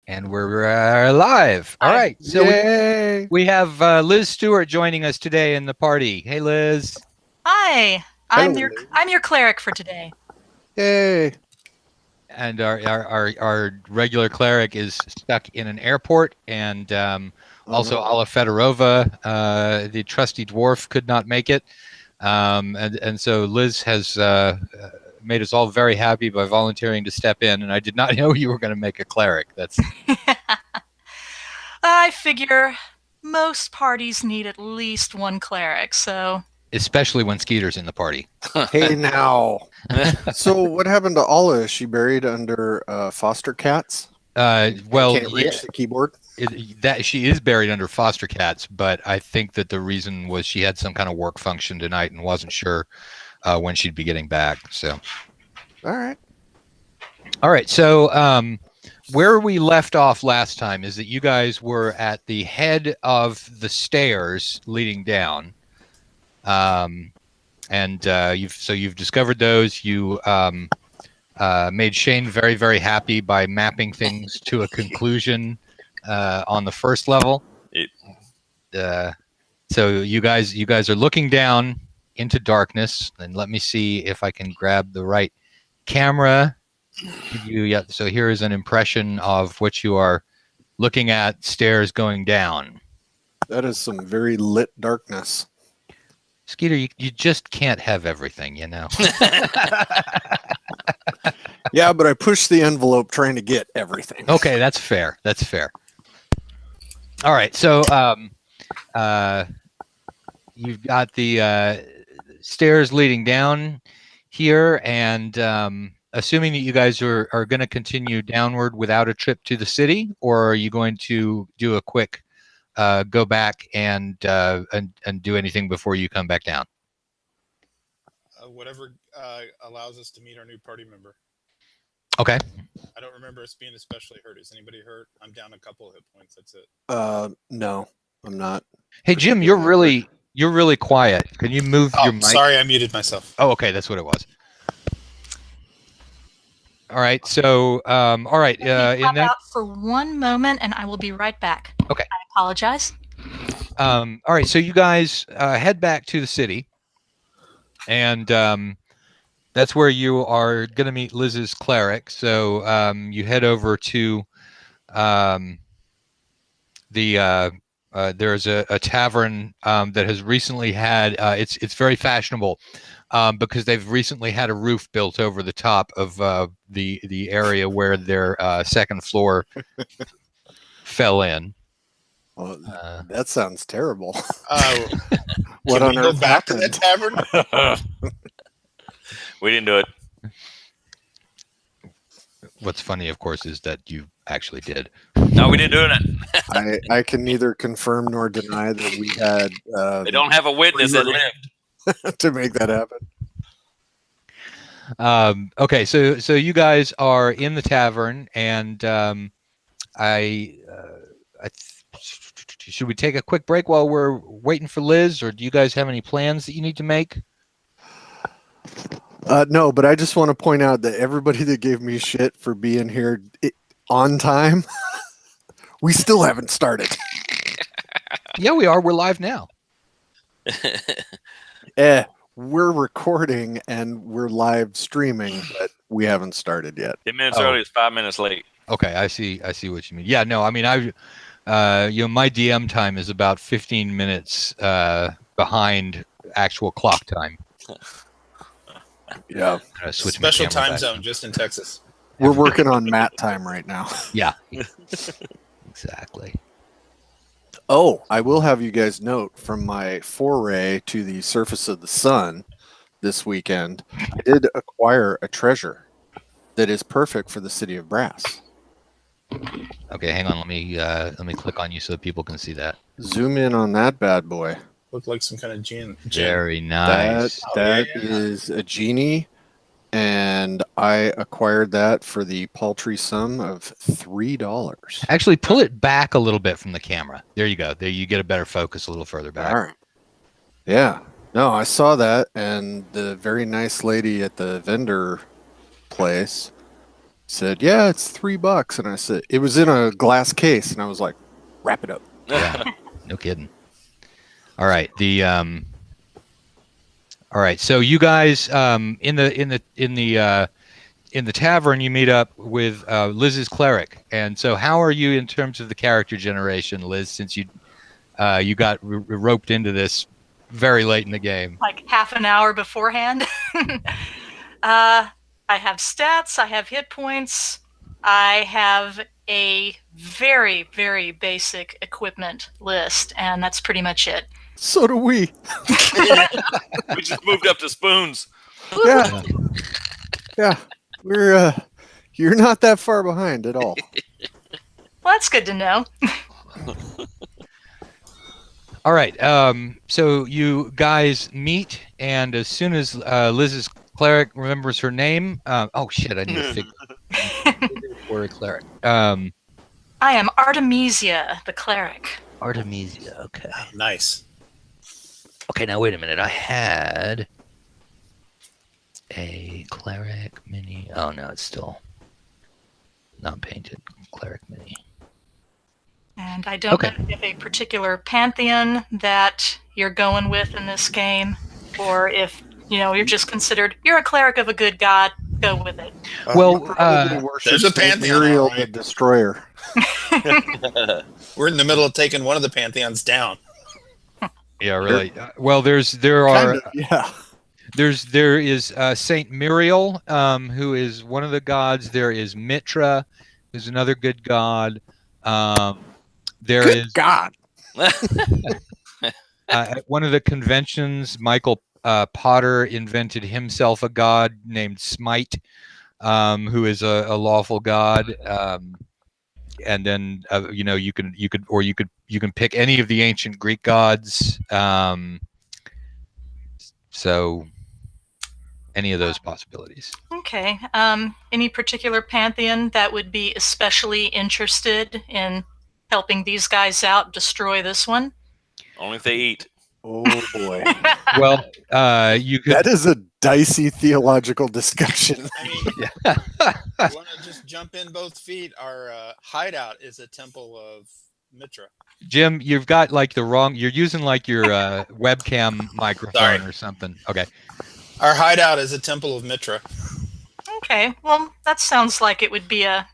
And we're live. All right. So we have Liz Stewart joining us today in the party. Hey, Liz. Hi. I'm your cleric for today. Yay. And our regular cleric is stuck in an airport, and also Alla Fedorova, the trusty dwarf, could not make it. And so Liz has made us all very happy by volunteering to step in, and I did not know you were going to make a cleric. That's. I figure most parties need at least one cleric, so. Especially when Skeeter's in the party. Hey now. So what happened to Alla? Is she buried under foster cats? Well, can't reach the keyboard. That she is buried under foster cats, but I think that the reason was she had some kind of work function tonight and wasn't sure when she'd be getting back. So, all right. So, where we left off last time is that you guys were at the head of the stairs leading down, and you've discovered those. You made Shane very, very happy by mapping things to a conclusion on the first level. So you guys are looking down into darkness, and let me see if I can grab the right camera. So here is an impression of what you are looking at, stairs going down. That is some very lit darkness. Skeeter, you just can't have everything, you know. Yeah, but I pushed the envelope trying to get everything. Okay, that's fair. That's fair. All right, so you've got the stairs leading down here, and assuming that you guys are going to continue downward without a trip to the city, or are you going to do a quick go back and do anything before you come back down? Whatever allows us to meet our new party member. Okay. I don't remember us being especially hurt. Is anybody hurt? I'm down a couple of hit points. That's it. No, I'm not. Hey, Jim, you're really quiet. Can you move your mic? Sorry, I muted myself. Oh, okay, that's what it was. All right. So, all right. Pop out for one moment, and I will be right back. Okay. I apologize. All right. So you guys head back to the city, and that's where you are going to meet Liz's cleric. So you head over to there's a tavern that has recently had it's very fashionable because they've recently had a roof built over the top of the area where their second floor fell in. Well, that sounds terrible. What on earth? Go back to the tavern. We didn't do it. What's funny, of course, is that you actually did. No, we didn't do it. I can neither confirm nor deny that we had. They don't have a witness that lived to make that happen. Okay, so you guys are in the tavern, and should we take a quick break while we're waiting for Liz, or do you guys have any plans that you need to make? No, but I just want to point out that everybody that gave me shit for being here on time, we still haven't started. Yeah, we are. We're live now. We're recording and we're live streaming, but we haven't started yet. 10 minutes early is 5 minutes late. Okay, I see what you mean. Yeah, no, I mean, my DM time is about 15 minutes behind actual clock time. Yeah. Special time zone just in Texas. We're working on Matt time right now. Yeah. Exactly. Oh, I will have you guys note from my foray to the surface of the sun this weekend, I did acquire a treasure that is perfect for the city of Brass. Okay, hang on. Let me click on you so that people can see that. Zoom in on that bad boy. Looked like some kind of gin. Very nice. That is a genie, and I acquired that for the paltry sum of $3. Actually, pull it back a little bit from the camera. There you go. There you get a better focus a little further back. All right. Yeah. No, I saw that, and the very nice lady at the vendor place said, "Yeah, it's $3." And I said, it was in a glass case, and I was like, "Wrap it up." Yeah, no kidding. All right, all right. So you guys, in the tavern, you meet up with Liz's cleric. And so, how are you in terms of the character generation, Liz? Since you got roped into this very late in the game, Like half an hour beforehand. I have stats. I have hit points. I have a very, very basic equipment list, and that's pretty much it. So do we. We just moved up to spoons. Yeah. Yeah. We're you're not that far behind at all. Well, that's good to know. All right. So you guys meet, and as soon as Liz's cleric remembers her name, oh shit! I need to figure for a cleric. I am Artemisia, the cleric. Artemisia. Okay. Nice. Okay. Now wait a minute. I had a cleric mini. Oh no, it's still not painted. Cleric mini. And I don't know if you have a particular pantheon that you're going with in this game, or if you're just considered you're a cleric of a good god, go with it. Well, there's a pantheon, Muriel all right. the Destroyer. We're in the middle of taking one of the pantheons down. Yeah, really. Well, there is Saint Muriel, who is one of the gods. There is Mitra, who's another good god. There is God. at one of the conventions, Michael Potter invented himself a god named Smite, who is a lawful god. And then you can pick any of the ancient Greek gods. So any of those possibilities. Okay. Any particular pantheon that would be especially interested in helping these guys out, destroy this one? Only if they eat. Oh boy. Well, you could. That is a dicey theological discussion. I mean, you want to just jump in both feet? Our hideout is a temple of Mitra. Jim, you've got like the wrong. You're using like your webcam microphone Sorry. or something. Okay. Our hideout is a temple of Mitra. Okay. Well, that sounds like it would be an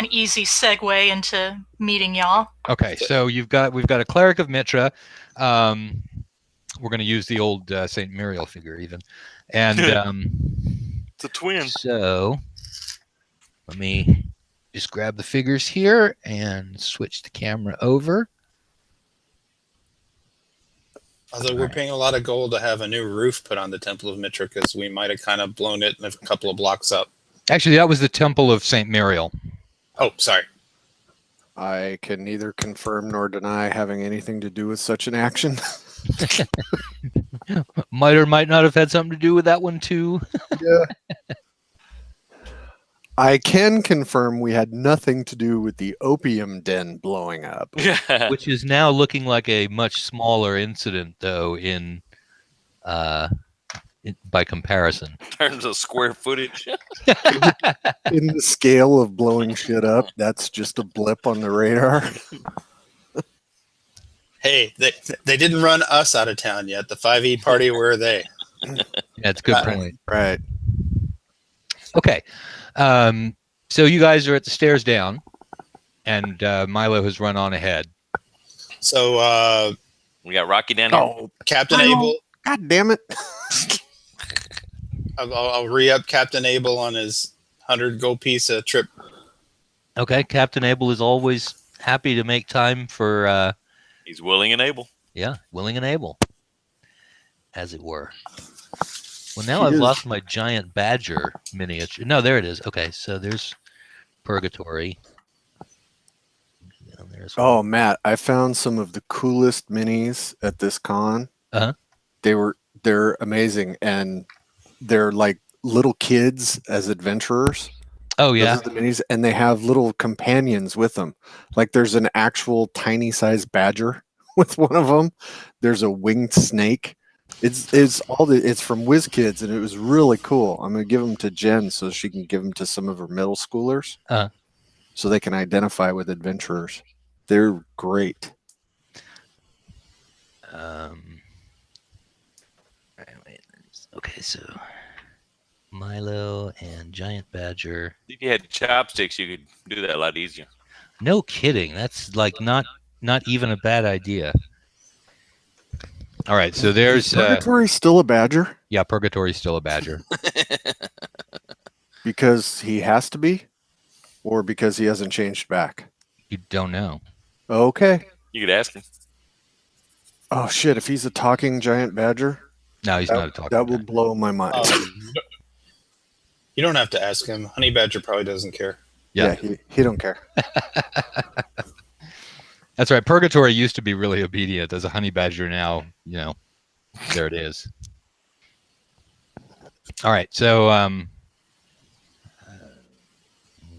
easy segue into meeting y'all. Okay. So we've got a cleric of Mitra. We're going to use the old Saint Muriel figure even, and It's a twin. so let me just grab the figures here and switch the camera over. Although we're paying a lot of gold to have a new roof put on the temple of Mitra because we might have kind of blown it a couple of blocks up. Actually, that was the Temple of Saint Muriel. Oh, sorry. I can neither confirm nor deny having anything to do with such an action. Might or might not have had something to do with that one too. Yeah. I can confirm we had nothing to do with the opium den blowing up. Which is now looking like a much smaller incident, though, by comparison. In terms of square footage. In the scale of blowing shit up, that's just a blip on the radar. Hey, they didn't run us out of town yet. The 5e party, where are they? That's a good point. Right. Okay. So you guys are at the stairs down, and Milo has run on ahead. So, We got Rocky down here. Oh, Captain Abel, God damn it. I'll re-up Captain Abel on his 100 gold piece trip. Okay. Captain Abel is always happy to make time for, He's willing and able. willing and able, as it were. Well, now He I've is. lost my giant badger miniature. No, there it is. Okay, so there's Purgatory. And there's Oh, Matt, I found some of the coolest minis at this con. Uh-huh. They're amazing, and they're like little kids as adventurers. Oh Those yeah. are the minis, and they have little companions with them. Like there's an actual tiny sized badger with one of them. There's a winged snake. It's from WizKids, and it was really cool. I'm gonna give them to Jen so she can give them to some of her middle schoolers, so they can identify with adventurers. They're great. Okay, so Milo and Giant Badger. If you had chopsticks, you could do that a lot easier. No kidding. That's like not even a bad idea. All right, so there's Is Purgatory still a badger? yeah, Purgatory's still a badger. Because he has to be, or because he hasn't changed back? You don't know. Okay. You could ask him. Oh shit! If he's a talking giant badger, No, he's not a talking. that will blow my mind. You don't have to ask him. Honey Badger probably doesn't care. Yeah. He don't care. That's right. Purgatory used to be really obedient. As a honey badger now, there it is. All right. So,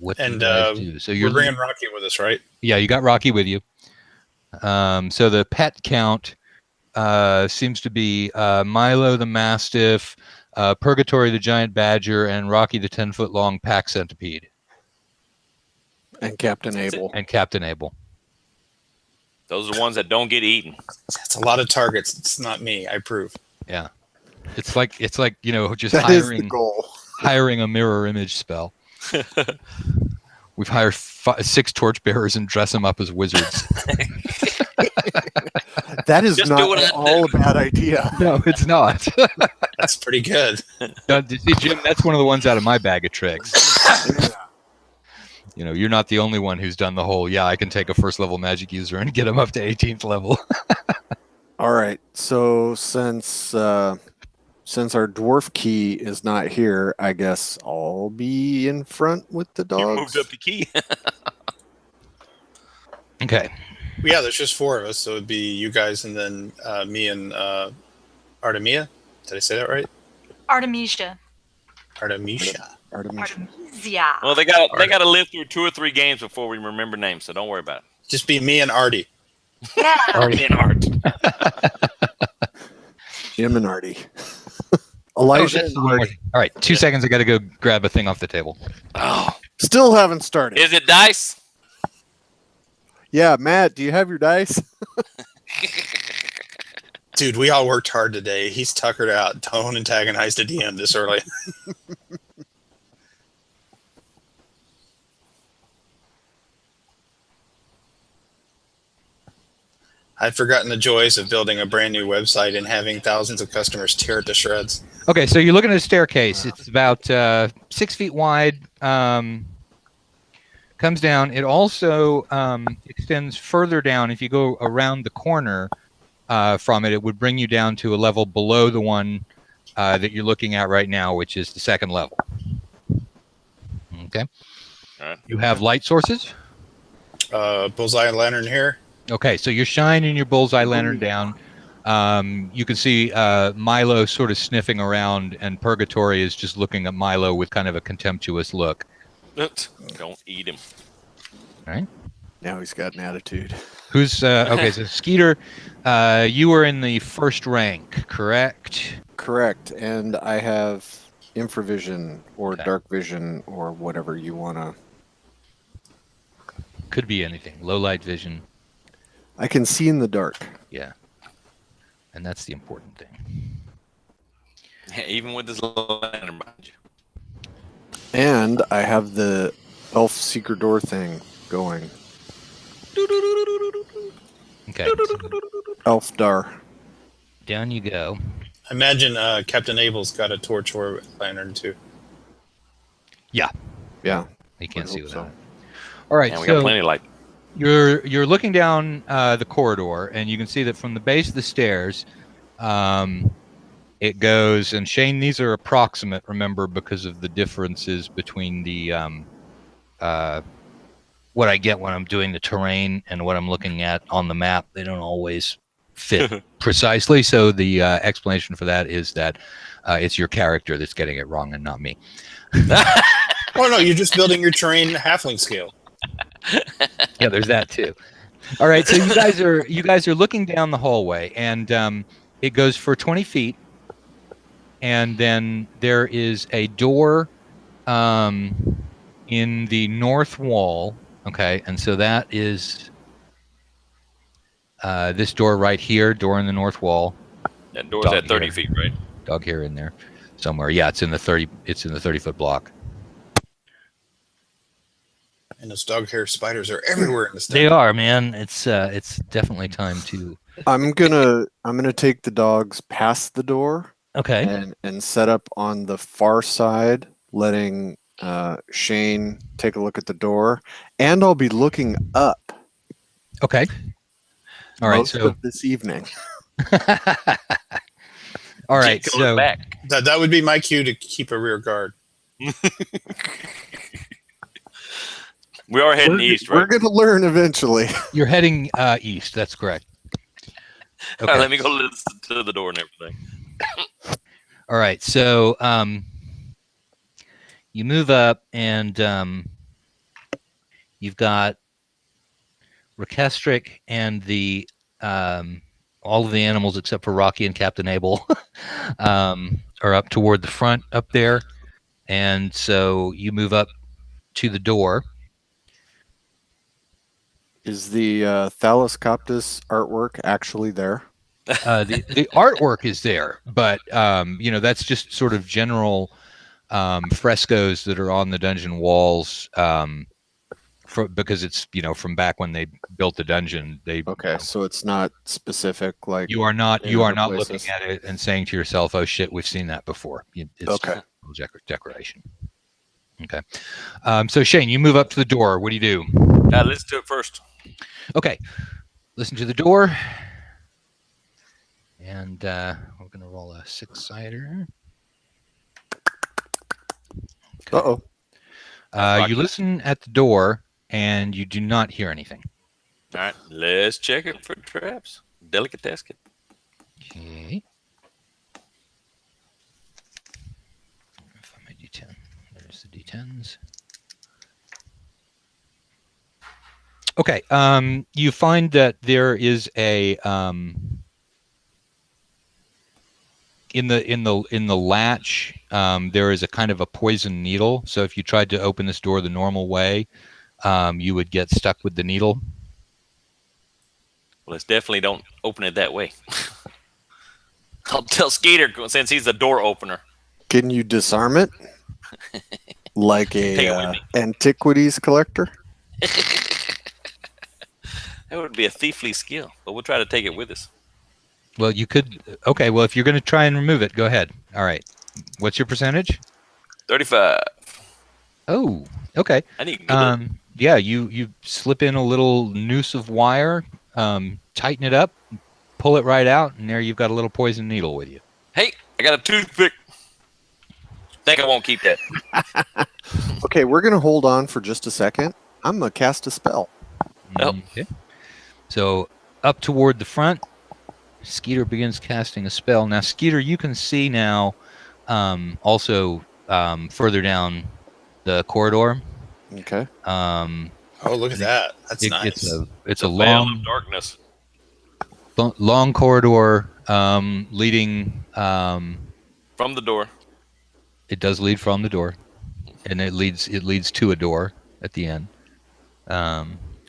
what do you guys do? So you're bringing Rocky with us, right? Yeah, you got Rocky with you. So the pet count seems to be Milo the Mastiff, Purgatory the Giant Badger, and Rocky the 10-foot-long pack centipede. And Captain Abel. Those are the ones that don't get eaten. That's a lot of targets. It's not me. I approve. Yeah, it's like just That is the goal. hiring a mirror image spell. We've hired 6 torchbearers and dress them up as wizards. That is Just not at all a bad idea. No, it's not. That's pretty good. See, Jim, that's one of the ones out of my bag of tricks. You're not the only one who's done the whole, I can take a first level magic user and get them up to 18th level. All right. So since our dwarf key is not here, I guess I'll be in front with the dogs. You moved up the key. Okay. Yeah, there's just 4 of us, so it'd be you guys and then me and Artemisia. Did I say that right? Artemisia. Artemisia. Artemisia. Well, they got to live through 2 or 3 games before we remember names, so don't worry about it. Just be me and Artie. Yeah. Artie and Art. Jim and Artie. Elijah and All Artie. right, 2 seconds. I got to go grab a thing off the table. Oh, Still haven't started. is it dice? Yeah, Matt, do you have your dice? Dude, we all worked hard today. He's tuckered out. Don't antagonize the DM this early. I'd forgotten the joys of building a brand new website and having thousands of customers tear it to shreds. Okay, so you're looking at a staircase. It's about 6 feet wide. Comes down. It also extends further down. If you go around the corner from it, it would bring you down to a level below the one that you're looking at right now, which is the 2nd level. Okay. All right. You have light sources. Bullseye lantern here. Okay, so you're shining your bullseye lantern down. You can see Milo sort of sniffing around, and Purgatory is just looking at Milo with kind of a contemptuous look. Don't eat him. All right. Now he's got an attitude. Who's okay? So Skeeter, you were in the 1st rank, correct? Correct. And I have infravision or Okay. dark vision or whatever you want to. Could be anything. Low light vision. I can see in the dark. Yeah. And that's the important thing. Yeah, even with this lantern behind you. And I have the elf secret door thing going. Okay. So Elf Dar. down you go. Imagine Captain Abel's got a torch or lantern too. Yeah. You can't see hope without so. it. All right. And we got So plenty of light. you're looking down the corridor, and you can see that from the base of the stairs, it goes. And Shane, these are approximate. Remember, because of the differences between the what I get when I'm doing the terrain and what I'm looking at on the map. They don't always fit precisely. So the explanation for that is that it's your character that's getting it wrong and not me. Oh no, you're just building your terrain halfling scale. Yeah, there's that too. All right, so you guys are looking down the hallway, and It goes for 20 feet, and then there is a door in the north wall. Okay, and so that is this door right here, door in the north wall. That door's Dog at 30 here. feet, right? Dog hair in there somewhere. Yeah, it's in the 30. It's in the 30-foot block. And those dog hair spiders are everywhere in this They dungeon. are, man. It's definitely time to. I'm gonna take the dogs past the door Okay. and set up on the far side, letting Shane take a look at the door, and I'll be looking up. Okay. All right. most So. of this evening. All right. Keep going So. back. That would be my cue to keep a rear guard. We are heading east, We're right? going to learn eventually. You're heading east. That's correct. All right, let me go listen to the door and everything. All right. So you move up, and you've got Rekestric and the all of the animals except for Rocky and Captain Abel are up toward the front up there, and so you move up to the door. Is the Thalassocoptus artwork actually there? The artwork is there, but that's just sort of general frescoes that are on the dungeon walls. Because it's from back when they built the dungeon. Okay, so it's not specific. Like You are not in other looking places. at it and saying to yourself, "Oh shit, we've seen that before." It's Okay. just a little decoration. Okay. So Shane, you move up to the door. What do you do? Let's do it first. Okay. Listen to the door. And we're going to roll a 6-sider. Uh-oh. You listen at the door, and you do not hear anything. All right, let's check it for traps. Delicatessen. Okay. Find my D10. There's the D10s. Okay. You find that there is a in the latch. There is a kind of a poison needle. So if you tried to open this door the normal way, you would get stuck with the needle. Well, let's definitely don't open it that way. I'll tell Skeeter since he's the door opener. Can you disarm it? Like Take it with a me. antiquities collector? That would be a thiefly skill, but we'll try to take it with us. Well, you could. Okay. Well, if you're going to try and remove it, go ahead. All right. What's your percentage? 35. Oh. Okay. I need good. Yeah. You slip in a little noose of wire, tighten it up, pull it right out, and there you've got a little poison needle with you. Hey, I got a toothpick. Think I won't keep that. Okay, we're going to hold on for just a second. I'm going to cast a spell. Oh. Okay. So up toward the front, Skeeter begins casting a spell. Now, Skeeter, you can see now also further down the corridor. Okay. Oh, look at that. That's nice. It's a veil long of darkness. long corridor leading. From the door. It does lead from the door, and it leads to a door at the end.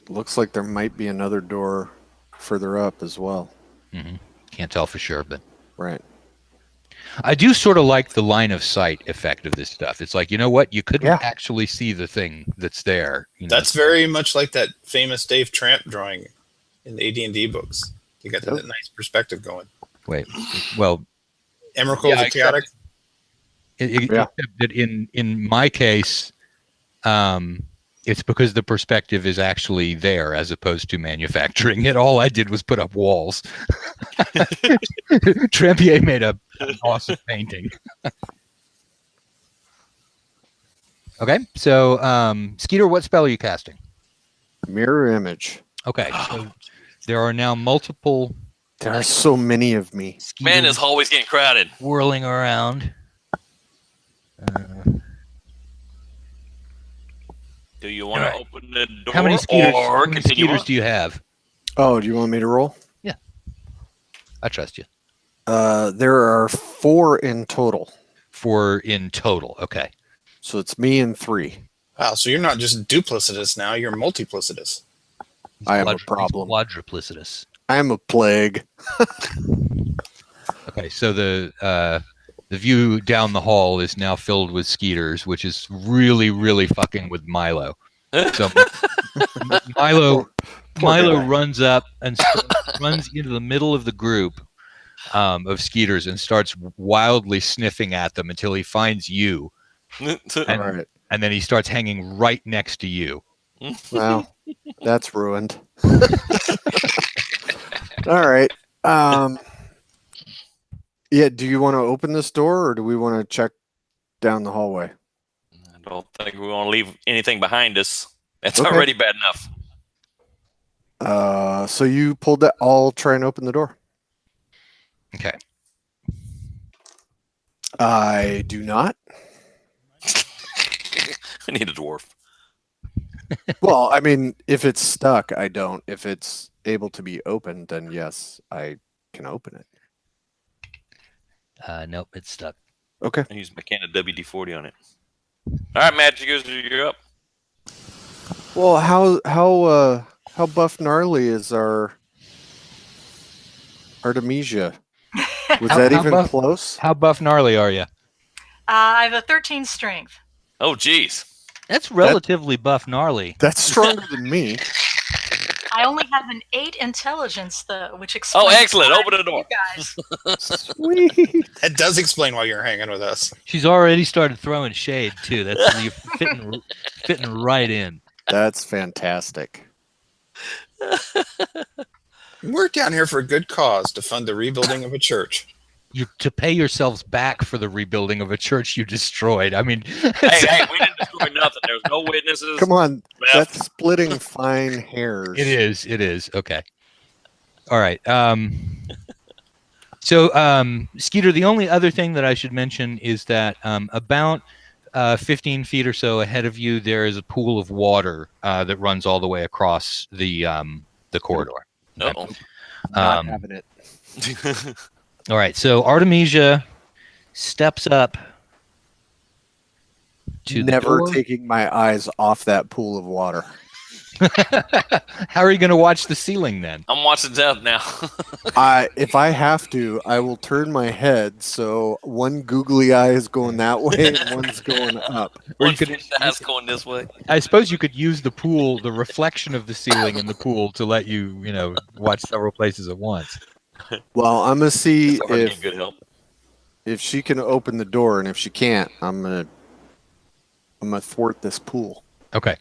Looks like there might be another door further up as well. Mm-hmm. Can't tell for sure, but Right. I do sort of like the line of sight effect of this stuff. It's like, you know what? You couldn't actually see the thing that's there. That's very much like that famous Dave Tramp drawing in the AD&D books. You got that nice perspective going. Wait. Well, Emrakul the Chaotic. Except that in my case, it's because the perspective is actually there as opposed to manufacturing it. All I did was put up walls. Trampier made an awesome painting. Okay, so Skeeter, what spell are you casting? Mirror image. Okay, so there are now multiple. There are so many of me. Man, this hallway's getting crowded. Whirling around. Do you want to open the door How many or continue Skeeters on? do you have? Oh, do you want me to roll? I trust you. There are 4 in total. 4 in total. Okay. So it's me and 3. Wow, so you're not just duplicitous now, you're multiplicitous. I am a problem. Quadruplicitous. I'm a plague. Okay, so the view down the hall is now filled with Skeeters, which is really, really fucking with Milo. So Milo guy. runs up and runs into the middle of the group of Skeeters and starts wildly sniffing at them until he finds you, All right. and then he starts hanging right next to you. Well, that's ruined. All right. Yeah, do you want to open this door or do we want to check down the hallway? I don't think we want to leave anything behind us. That's Okay. already bad enough. So you pulled that. I'll try and open the door. Okay. I do not. I need a dwarf. Well, I mean, if it's stuck, I don't. If it's able to be opened, then yes, I can open it. Nope, it's stuck. Okay. I use my can of WD-40 on it. All right, Matt, you're up. Well, how buff gnarly is our Artemisia? Was that even buff- close? How buff gnarly are you? I have a 13 strength. Oh, geez. That's relatively buff gnarly. That's stronger than me. I only have an 8 intelligence, though, which explains. Oh, excellent. why Open the door. you guys. Sweet. That does explain why you're hanging with us. She's already started throwing shade too. That's you're fitting right in. That's fantastic. We're down here for a good cause to fund the rebuilding of a church. You to pay yourselves back for the rebuilding of a church you destroyed. I mean, Hey, we didn't destroy nothing. There's no witnesses. Come on, Beth. that's splitting fine hairs. It is. Okay. All right. So, Skeeter, the only other thing that I should mention is that about 15 feet or so ahead of you, there is a pool of water that runs all the way across the corridor. Uh-oh. Not having it. All right. So Artemisia steps up to the Never door. taking my eyes off that pool of water. How are you going to watch the ceiling then? I'm watching that now. If I have to, I will turn my head so one googly eye is going that way and one's going up. Or One you could, fish ass going this way. I suppose you could use the pool, the reflection of the ceiling in the pool, to let you, watch several places at once. Well, I'm gonna see That's already good help. if she can open the door, and if she can't, I'm gonna thwart this pool. Okay.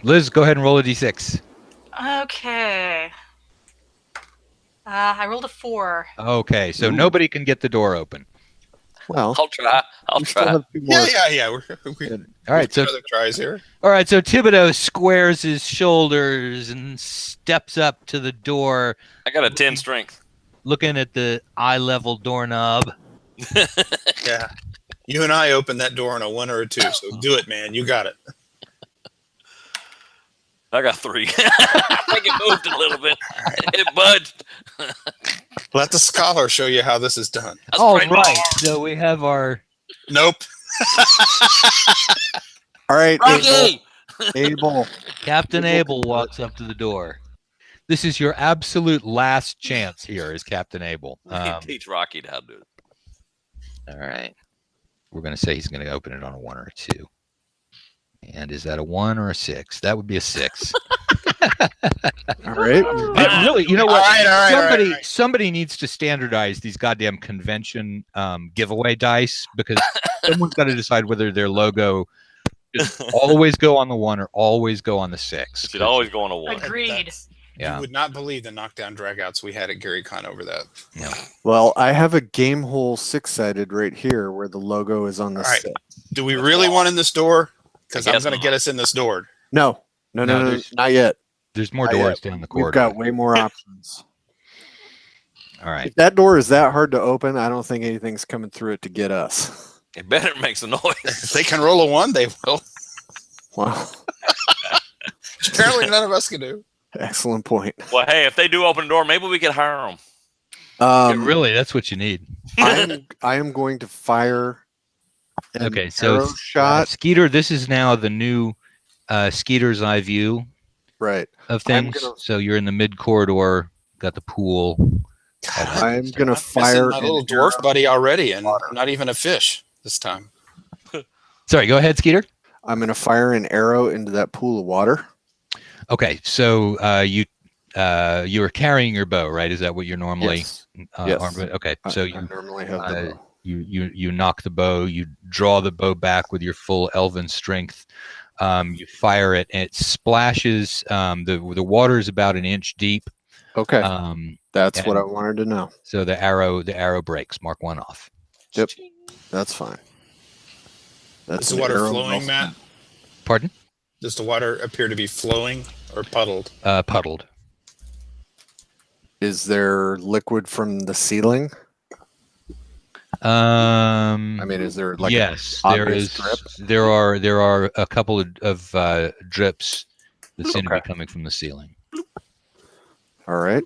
Liz, go ahead and roll a d6. Okay. I rolled a 4. Okay, so nobody can get the door open. Well, I'll try. we still have 2 more. Yeah. We're All right, so other tries here. Thibodeau squares his shoulders and steps up to the door, I got a 10 strength. looking at the eye-level doorknob. Yeah. You and I opened that door on a 1 or a 2, so do it, man. You got it. I got 3. I think it moved a little bit. It budged. Let the scholar show you how this is done. That's All right. right, so we have our Nope. All right, Rocky! Abel. Captain Abel walks up to the door. This is your absolute last chance here, is Captain Abel. Teach Rocky how to do it. All right. We're going to say he's going to open it on a 1 or a 2. And is that a 1 or a 6? That would be a 6. All right. Really, you know what? All right. Somebody needs to standardize these goddamn convention giveaway dice, because someone's got to decide whether their logo should always go on the 1 or always go on the 6. It should always go on a 1. Agreed. Yeah. You would not believe the knockdown dragouts we had at Gary Con over that. Well, I have a game hole 6-sided right here where the logo is on the All right. 6. Do we really want in this door? Because I I'm guess going to not. get us in this door. No, No, not yet. There's more Not doors yet. down the We've corridor. got way more options. All right. If that door is that hard to open, I don't think anything's coming through it to get us. It better make some If noise. they can roll a 1, they will. Wow. Apparently none of us can do. Excellent point. Well, hey, if they do open the door, maybe we could hire them. Really, that's what you need. I am going to fire an Okay, so arrow shot. Skeeter, this is now the new Skeeter's eye view Right. of I'm things. gonna- So you're in the mid corridor, got the pool. I'm gonna I'm fire missing my an little dwarf arrow. buddy already, and not even a fish this time. Sorry, go ahead, Skeeter. I'm gonna fire an arrow into that pool of water. Okay, so you were carrying your bow, right? Is that what you're normally Yes. armed with? Okay, so I you normally have the bow. you knock the bow, you draw the bow back with your full elven strength. You fire it, and it splashes. The water is about an inch deep. Okay, that's what I and- wanted to know. So the arrow breaks. Mark one off. Yep, that's fine. That's Is the an water arrow flowing, well Matt? Pardon? Does the water appear to be flowing or puddled? Puddled. Is there liquid from the ceiling? I I mean, is there like yes, an there obvious is. drip? There are a couple of drips that seem to be Okay. coming from the ceiling. All right.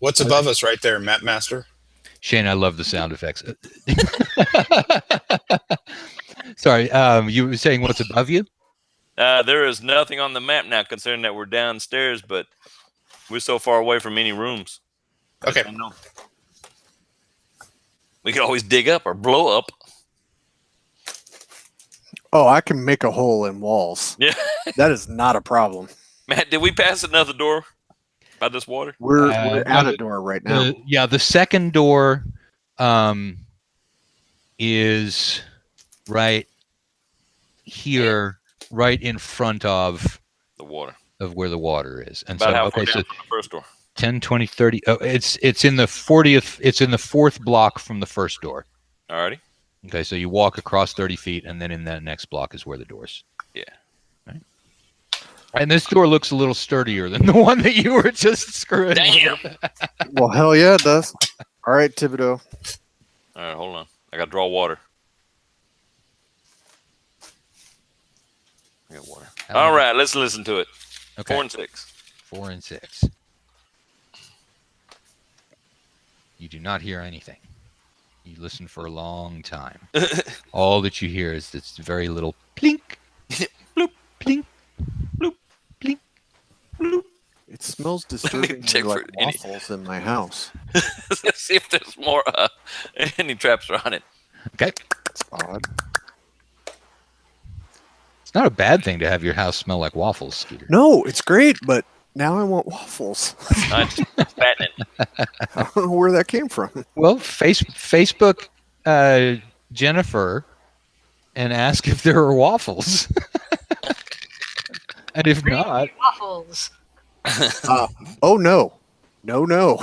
What's above us right there, Map Master? Shane, I love the sound effects. Sorry, you were saying what's above you? There is nothing on the map now, considering that we're downstairs, but we're so far away from any rooms. Okay. I know. We could always dig up or blow up. Oh, I can make a hole in walls. Yeah. That is not a problem. Matt, did we pass another door by this water? We're no, at a door right now. The second door is right here, right in front of The water. where the water is. And About so, how far okay, down so from the first door. 10, 20, 30. Oh, it's in the 40th. It's in the fourth block from the first door. Alrighty. Okay, so you walk across 30 feet, and then in that next block is where the door's. Yeah. Right. And this door looks a little sturdier than the one that you were just screwing. Damn. with. Well, hell yeah, it does. All right, Thibodeau. All right, hold on. I got to draw water. I got water. All right, let's listen to it. Okay. 4 and 6. 4 and 6. You do not hear anything. You listen for a long time. All that you hear is this very little plink, bloop, plink, bloop, plink, bloop. It smells disturbingly Check for like any- waffles in my house. Let's see if there's more any traps around it. Okay. It's odd. It's not a bad thing to have your house smell like waffles, Skeeter. No, it's great, but now I want waffles. Just fattening. I don't know where that came from. Well, Facebook Jennifer and ask if there are waffles. And if not, Waffles. Oh no, no.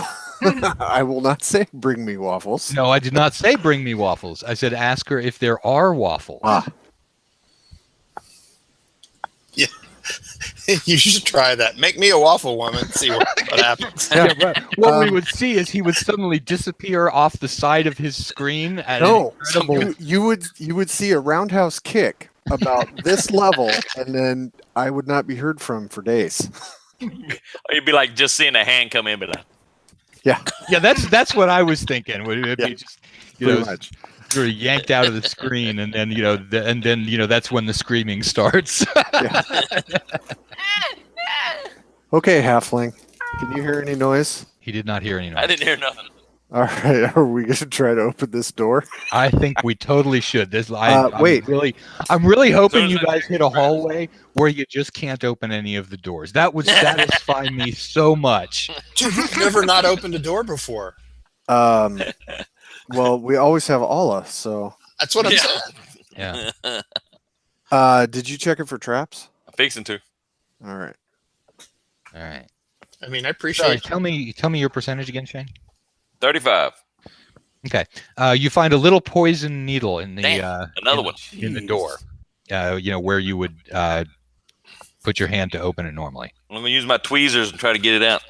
I will not say bring me waffles. no, I did not say bring me waffles. I said ask her if there are waffles. Ah, You should try that. Make me a waffle woman. See what happens. Yeah, right. What we would see is he would suddenly disappear off the side of his screen. At an no, incredible- you would see a roundhouse kick about this level, and then I would not be heard from for days. Or you'd be like just seeing a hand come in, but like, Yeah, Yeah, that's what I was thinking. Would it Yeah, be just pretty much. sort of yanked out of the screen, and then that's when the screaming starts. Okay, halfling, can you hear any noise? He did not hear any noise. I didn't hear nothing. All right, are we going to try to open this door? I think we totally should. Wait. I'm really hoping as you I guys hit a hallway where you just can't open any of the doors. That would satisfy me so much. You've never not opened a door before. Well, we always have Allah, so. That's what I'm Yeah. saying. Yeah. Did you check it for traps? I'm fixing to. All right. All right. I mean, I Sorry. appreciate. Tell me your percentage again, Shane. 35. Okay. You find a little poison needle in the Damn, another one. in the door. Where you would put your hand to open it normally. I'm going to use my tweezers and try to get it out.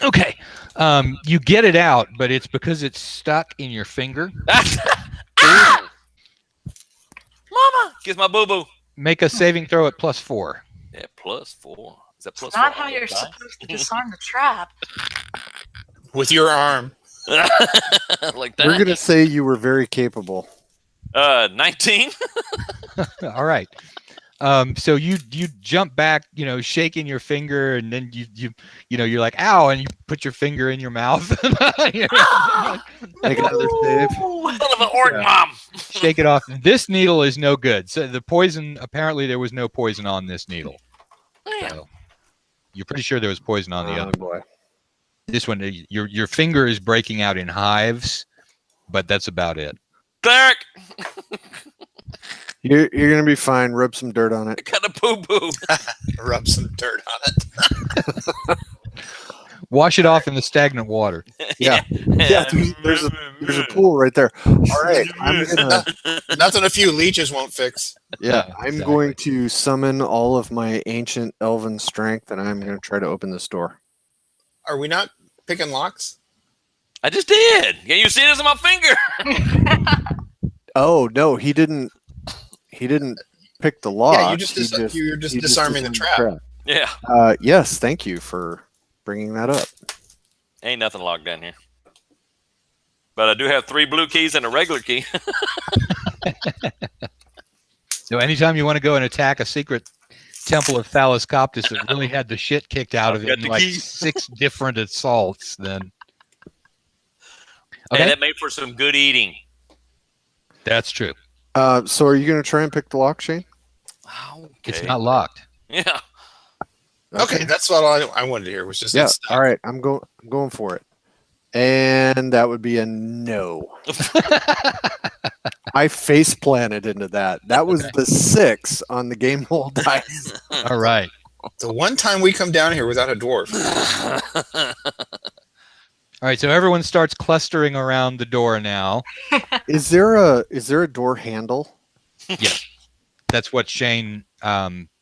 Okay. You get it out, but it's because it's stuck in your finger. Ah! Mama! Kiss my boo-boo. Make a saving throw at +4. Yeah, +4. that plus Not four? how you're supposed to disarm the trap. With your arm. Like We're that. gonna say you were very capable. 19. All right. So you jump back, shaking your finger, and then you're like, ow, and you put your finger in your mouth. Make another save. Son of an orc Yeah. mom. Shake it off. This needle is no good. So the poison, apparently there was no poison on this needle. So you're pretty sure there was poison on the Oh other. boy. This one, your finger is breaking out in hives, but that's about it. Cleric. You're gonna be fine. Rub some dirt on it. Got a poo poo. Rub some dirt on it. Wash it off in the stagnant water. Yeah. Yeah. There's a pool right there. All right. I'm gonna. Nothing a few leeches won't fix. Yeah. Yeah, I'm exactly. going to summon all of my ancient elven strength, and I'm gonna try to open this door. Are we not picking locks? I just did. Can you see this on my finger? Oh no, he didn't. He didn't pick the lock. Yeah, you're just he disarming the disarmed trap. Yeah. Yes. Thank you for bringing that up. Ain't nothing locked down here. But I do have 3 blue keys and a regular key. So anytime you want to go and attack a secret temple of Thales Coptus that really had the shit kicked out of I've it got in the like key. 6 different assaults, then. And Okay, that made for some good eating. that's true. So are you gonna try and pick the lock, Shane? Okay. It's not locked. Yeah. Okay, that's what I wanted to hear. Was just Yeah. it's- All right. I'm going for it. And that would be a no. I face planted into that. That was the 6 on the game roll dice. All right. the one time we come down here without a dwarf. All right. So everyone starts clustering around the door now. Is there a door handle? Yes. That's what Shane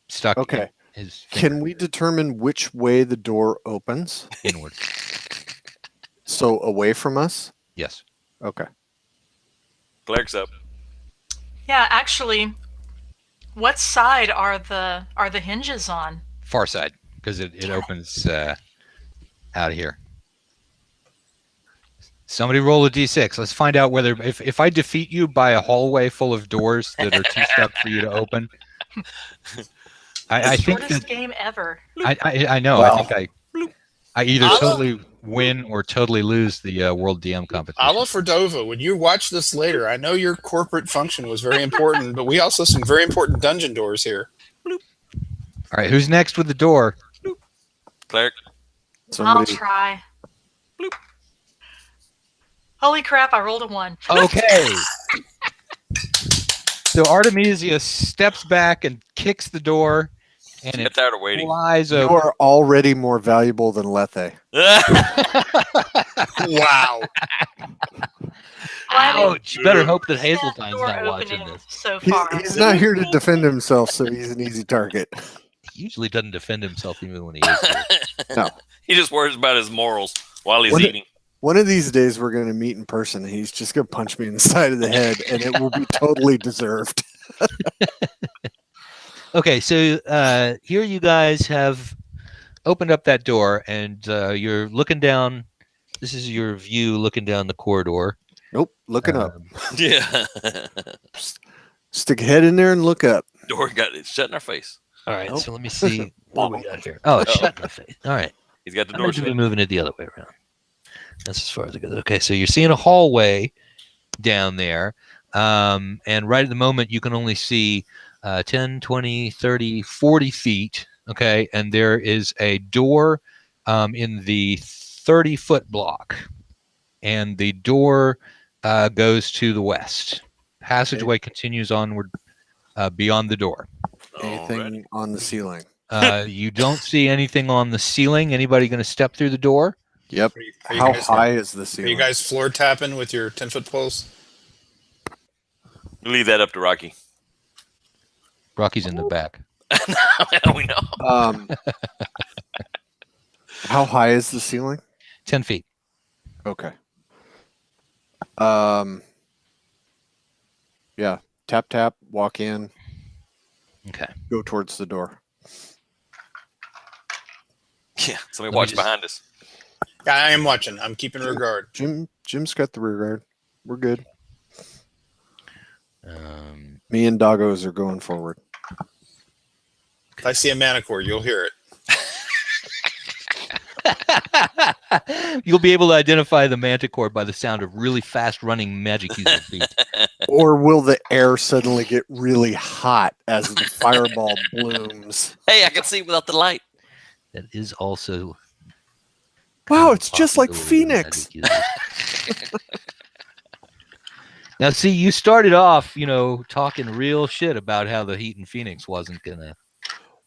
stuck Okay. his finger Can we determine which way the door opens? inward. So away from us? Yes. Okay. Cleric's up. Yeah, actually, what side are the hinges on? Far side, because it opens out of here. Somebody roll a d6. Let's find out whether if I defeat you by a hallway full of doors that are too stuck for you to open. I think Shortest that game ever. I know. Well. I think I either I'll- totally win or totally lose the World DM competition. Ala Fordova, when you watch this later, I know your corporate function was very important, but we also have some very important dungeon doors here. All right, who's next with the door? Cleric. I'll Somebody. try. Bloop. Holy crap! I rolled a 1. Okay. So Artemisia steps back and kicks the door, and Get it tired of waiting. flies You open. are already more valuable than Lethe. Wow. Ouch! Better hope that That Hazeltine's door not watching opening this. so He's, far. he's not here to defend himself, so he's an easy target. He usually doesn't defend himself even when he is here. He just worries about his morals while he's What the- eating. One of these days, we're going to meet in person, and he's just going to punch me in the side of the head, and it will be totally deserved. Okay, so here you guys have opened up that door, and you're looking down. This is your view looking down the corridor. Nope, looking up. Yeah. Stick a head in there and look up. Door got it shut in our face. All right, Nope. so let me see what we got here. Oh, it's shut in the face. All right, He's got the I'm door going to be shut. moving it the other way around. That's as far as it goes. Okay, so you're seeing a hallway down there, and right at the moment you can only see 10, 20, 30, 40 feet. Okay, and there is a door in the 30-foot block, and the door goes to the west. Passageway continues onward beyond the door. Anything on the ceiling? You don't see anything on the ceiling. Anybody going to step through the door? Yep. Are you How guys- high is the Are ceiling? you guys floor tapping with your 10-foot poles? Leave that up to Rocky. Rocky's in the back. We know. How high is the ceiling? 10 feet. Okay. Yeah. Tap tap. Walk in. Okay. Go towards the door. Yeah, somebody watch behind us. Yeah, I am watching. I'm keeping regard. Jim's got the rear guard. We're good. Um, Me and Doggos are going forward. If I see a manicore, you'll hear it. You'll be able to identify the manticore by the sound of really fast running magic user feet. Or will the air suddenly get really hot as the fireball blooms? Hey, I can see without the light. That is also. Wow, kind of it's just like possibility with Phoenix. magic users. Now, see, you started off, talking real shit about how the heat in Phoenix wasn't gonna.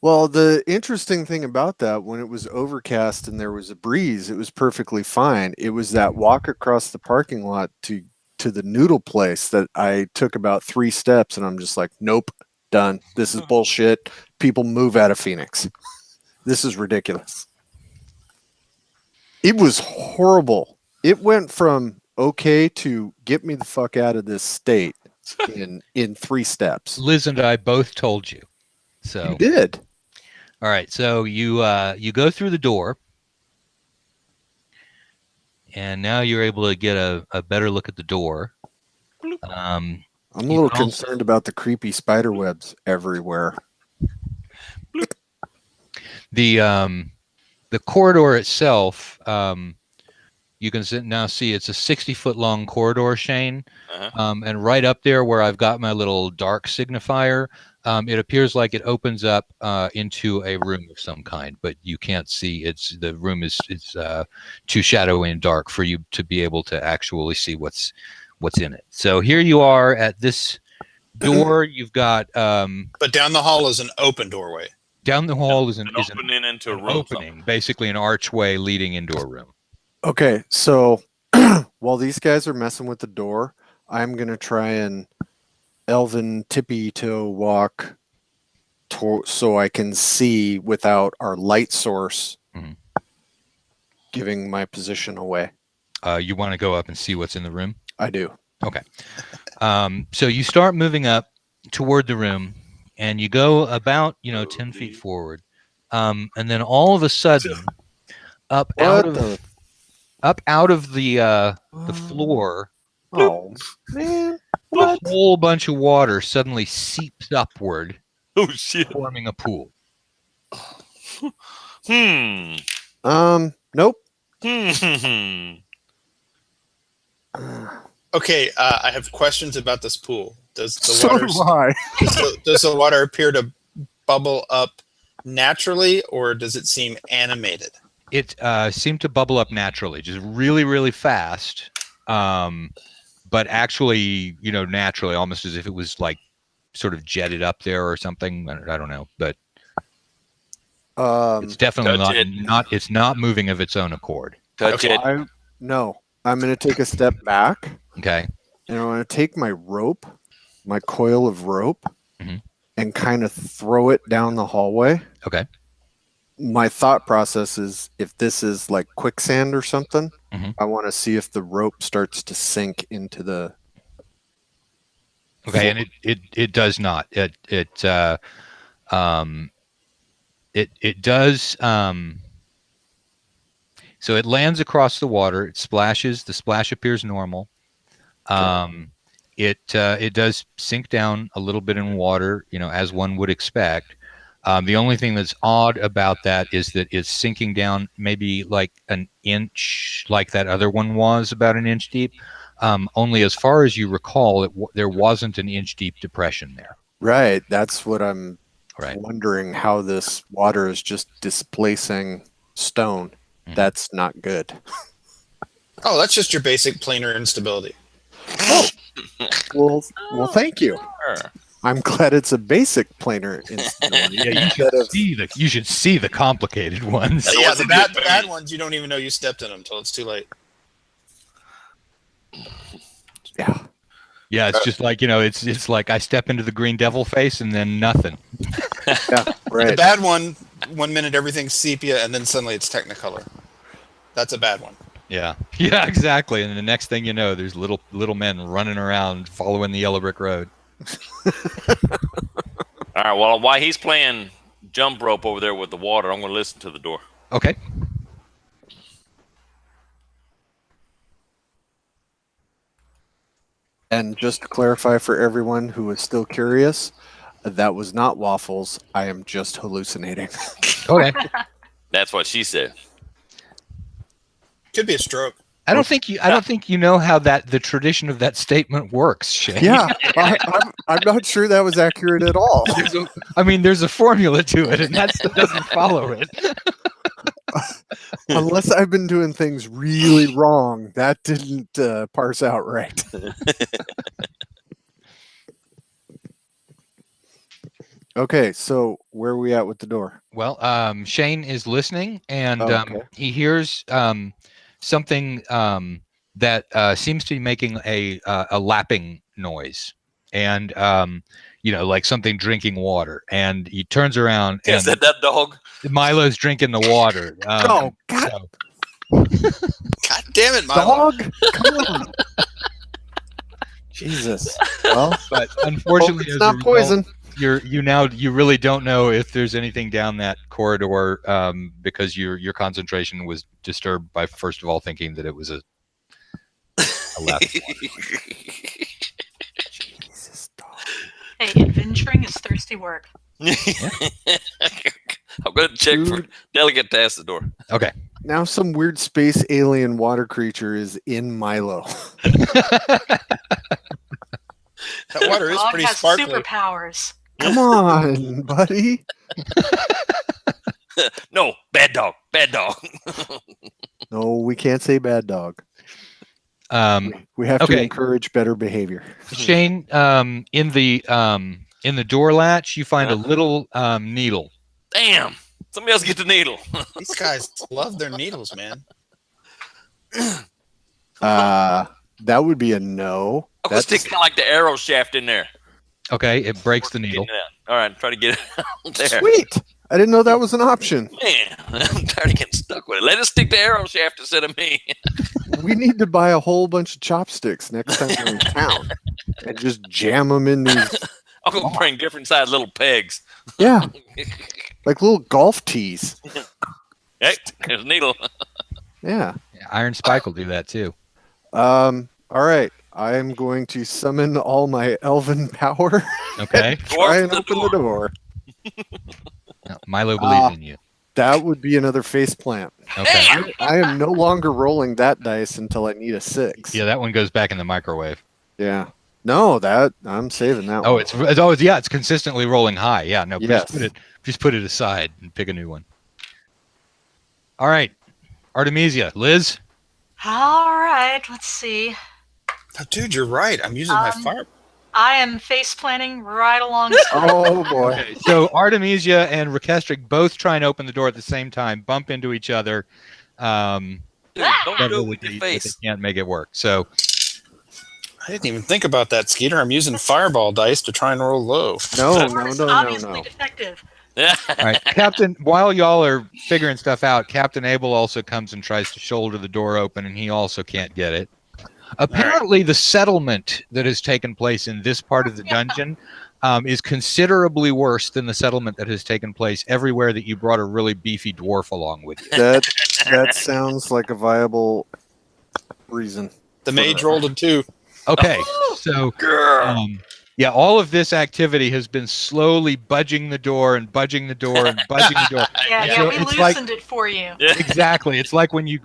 Well, the interesting thing about that, when it was overcast and there was a breeze, it was perfectly fine. It was that walk across the parking lot to the noodle place that I took about 3 steps, and I'm just like, nope, done. This is bullshit. People move out of Phoenix. This is ridiculous. It was horrible. It went from okay to get me the fuck out of this state in 3 steps. Liz and I both told you. So You did. all right, so you go through the door, and now you're able to get a better look at the door. I'm a You little can also- concerned about the creepy spider webs everywhere. The corridor itself, you can now see it's a 60-foot long corridor, Shane. Uh-huh. And right up there where I've got my little dark signifier, it appears like it opens up into a room of some kind, but you can't see. The room is too shadowy and dark for you to be able to actually see what's in it. So here you are at this door. You've got But down the hall is an open doorway. down the hall is An an opening into a room. opening, basically an archway leading into a room. Okay, so while these guys are messing with the door, I'm going to try and elven tippy toe walk so I can see without our light source giving my position away. You want to go up and see what's in the room? I do. Okay. So you start moving up toward the room, and you go about 10 feet forward, and then all of a sudden, up out of the floor, Oh, man. a whole bunch of water suddenly seeps upward, Oh shit. forming a pool. Nope. Okay, I have questions about this pool. Does the So water do I. does the water appear to bubble up naturally, or does it seem animated? It seemed to bubble up naturally, just really, really fast. But actually, naturally, almost as if it was like sort of jetted up there or something. I don't know, but it's definitely not. It's not moving of its own accord. Touch it. No, I'm going to take a step back, Okay. and I'm going to take my rope, my coil of rope, and kind of throw it down the hallway. Okay. My thought process is, if this is like quicksand or something, I want to see if the rope starts to sink into the. Okay, and it does not. It does. So it lands across the water. It splashes. The splash appears normal. It does sink down a little bit in water, as one would expect. The only thing that's odd about that is that it's sinking down maybe like an inch, like that other one was, about an inch deep. Only as far as you recall, there wasn't an inch deep depression there. Right. That's what I'm Right. wondering, how this water is just displacing stone. That's not good. Oh, that's just your basic planar instability. Well, thank you. Sure. I'm glad it's a basic planar instability. Yeah, you should see the complicated ones. That Yeah, wasn't the good, bad baby. ones, you don't even know you stepped in them until it's too late. Yeah. Yeah, it's just like it's like I step into the green devil face and then nothing. Yeah. The Right. bad one minute everything's sepia, and then suddenly it's Technicolor. That's a bad one. Yeah, yeah, exactly. And the next thing you know, there's little men running around following the yellow brick road. All right. Well, while he's playing jump rope over there with the water, I'm going to listen to the door. Okay. And just to clarify for everyone who is still curious, that was not waffles. I am just hallucinating. Okay. That's what she said. Could be a stroke. I don't think you know how the tradition of that statement works, Shane. Yeah, I'm not sure that was accurate at all. There's a formula to it, and that doesn't follow it. Unless I've been doing things really wrong, that didn't parse out right. Okay, so where are we at with the door? Well, Shane is listening, and Okay. he hears something that seems to be making a lapping noise, and like something drinking water. And he turns around, Is and that dog? Milo's drinking the water. Oh, God. so- God damn it, Milo. Dog? Come on. Jesus. Well, but unfortunately, it's as a not result, poison. you really don't know if there's anything down that corridor because your concentration was disturbed by first of all thinking that it was a lapping water. Jesus, dog. Hey, adventuring is thirsty work. I'm going to check for Dude. delegate to ask the door. Okay. Now some weird space alien water creature is in Milo. That water is Dog pretty has sparkly. superpowers. Come on, buddy. No, bad dog. Bad dog. No, we can't say bad dog. Um, We have to Okay. encourage better behavior. Shane, in the door latch, you find a little needle. Damn. Somebody else get the needle. These guys love their needles, man. That would be a no. I'm going to stick kind of like the arrow shaft in there. Okay, it breaks the needle. Getting it out. All right, try to get it out there. Sweet. I didn't know that was an option. Man, I'm tired of getting stuck with it. Let us stick the arrow shaft instead of me. We need to buy a whole bunch of chopsticks next time we're in town and just jam them in these. I'm going to bring different sized little pegs. Yeah, like little golf tees. Hey, there's a needle. Yeah. Yeah, Iron Spike will do that too. All right. I am going to summon all my elven power. Okay. Try and open the door. No, Milo believes in you. That would be another face plant. Okay. I am no longer rolling that dice until I need a 6. Yeah, that one goes back in the microwave. Yeah. No, that I'm saving that Oh, one. it's always it's consistently rolling high. Yeah, no, Yes. just put it aside and pick a new one. All right, Artemisia, Liz. All right, let's see. Oh, dude, you're right. I'm using my fire. I am face planting right along. Oh boy. Okay, so Artemisia and Rekestric both try and open the door at the same time, bump into each other. Dude, don't do Struggle it with your but face. they can't make it work. So I didn't even think about that, Skeeter. I'm using fireball dice to try and roll low. No, It's no. obviously defective. all right, Captain. While y'all are figuring stuff out, Captain Abel also comes and tries to shoulder the door open, and he also can't get it. Apparently, the settlement that has taken place in this part of the dungeon is considerably worse than the settlement that has taken place everywhere that you brought a really beefy dwarf along with you. That sounds like a viable reason. The mage rolled a 2. Okay, so yeah, all of this activity has been slowly budging the door and budging the door and budging the door. Yeah, So we it's like- loosened it for you. Exactly. It's like when you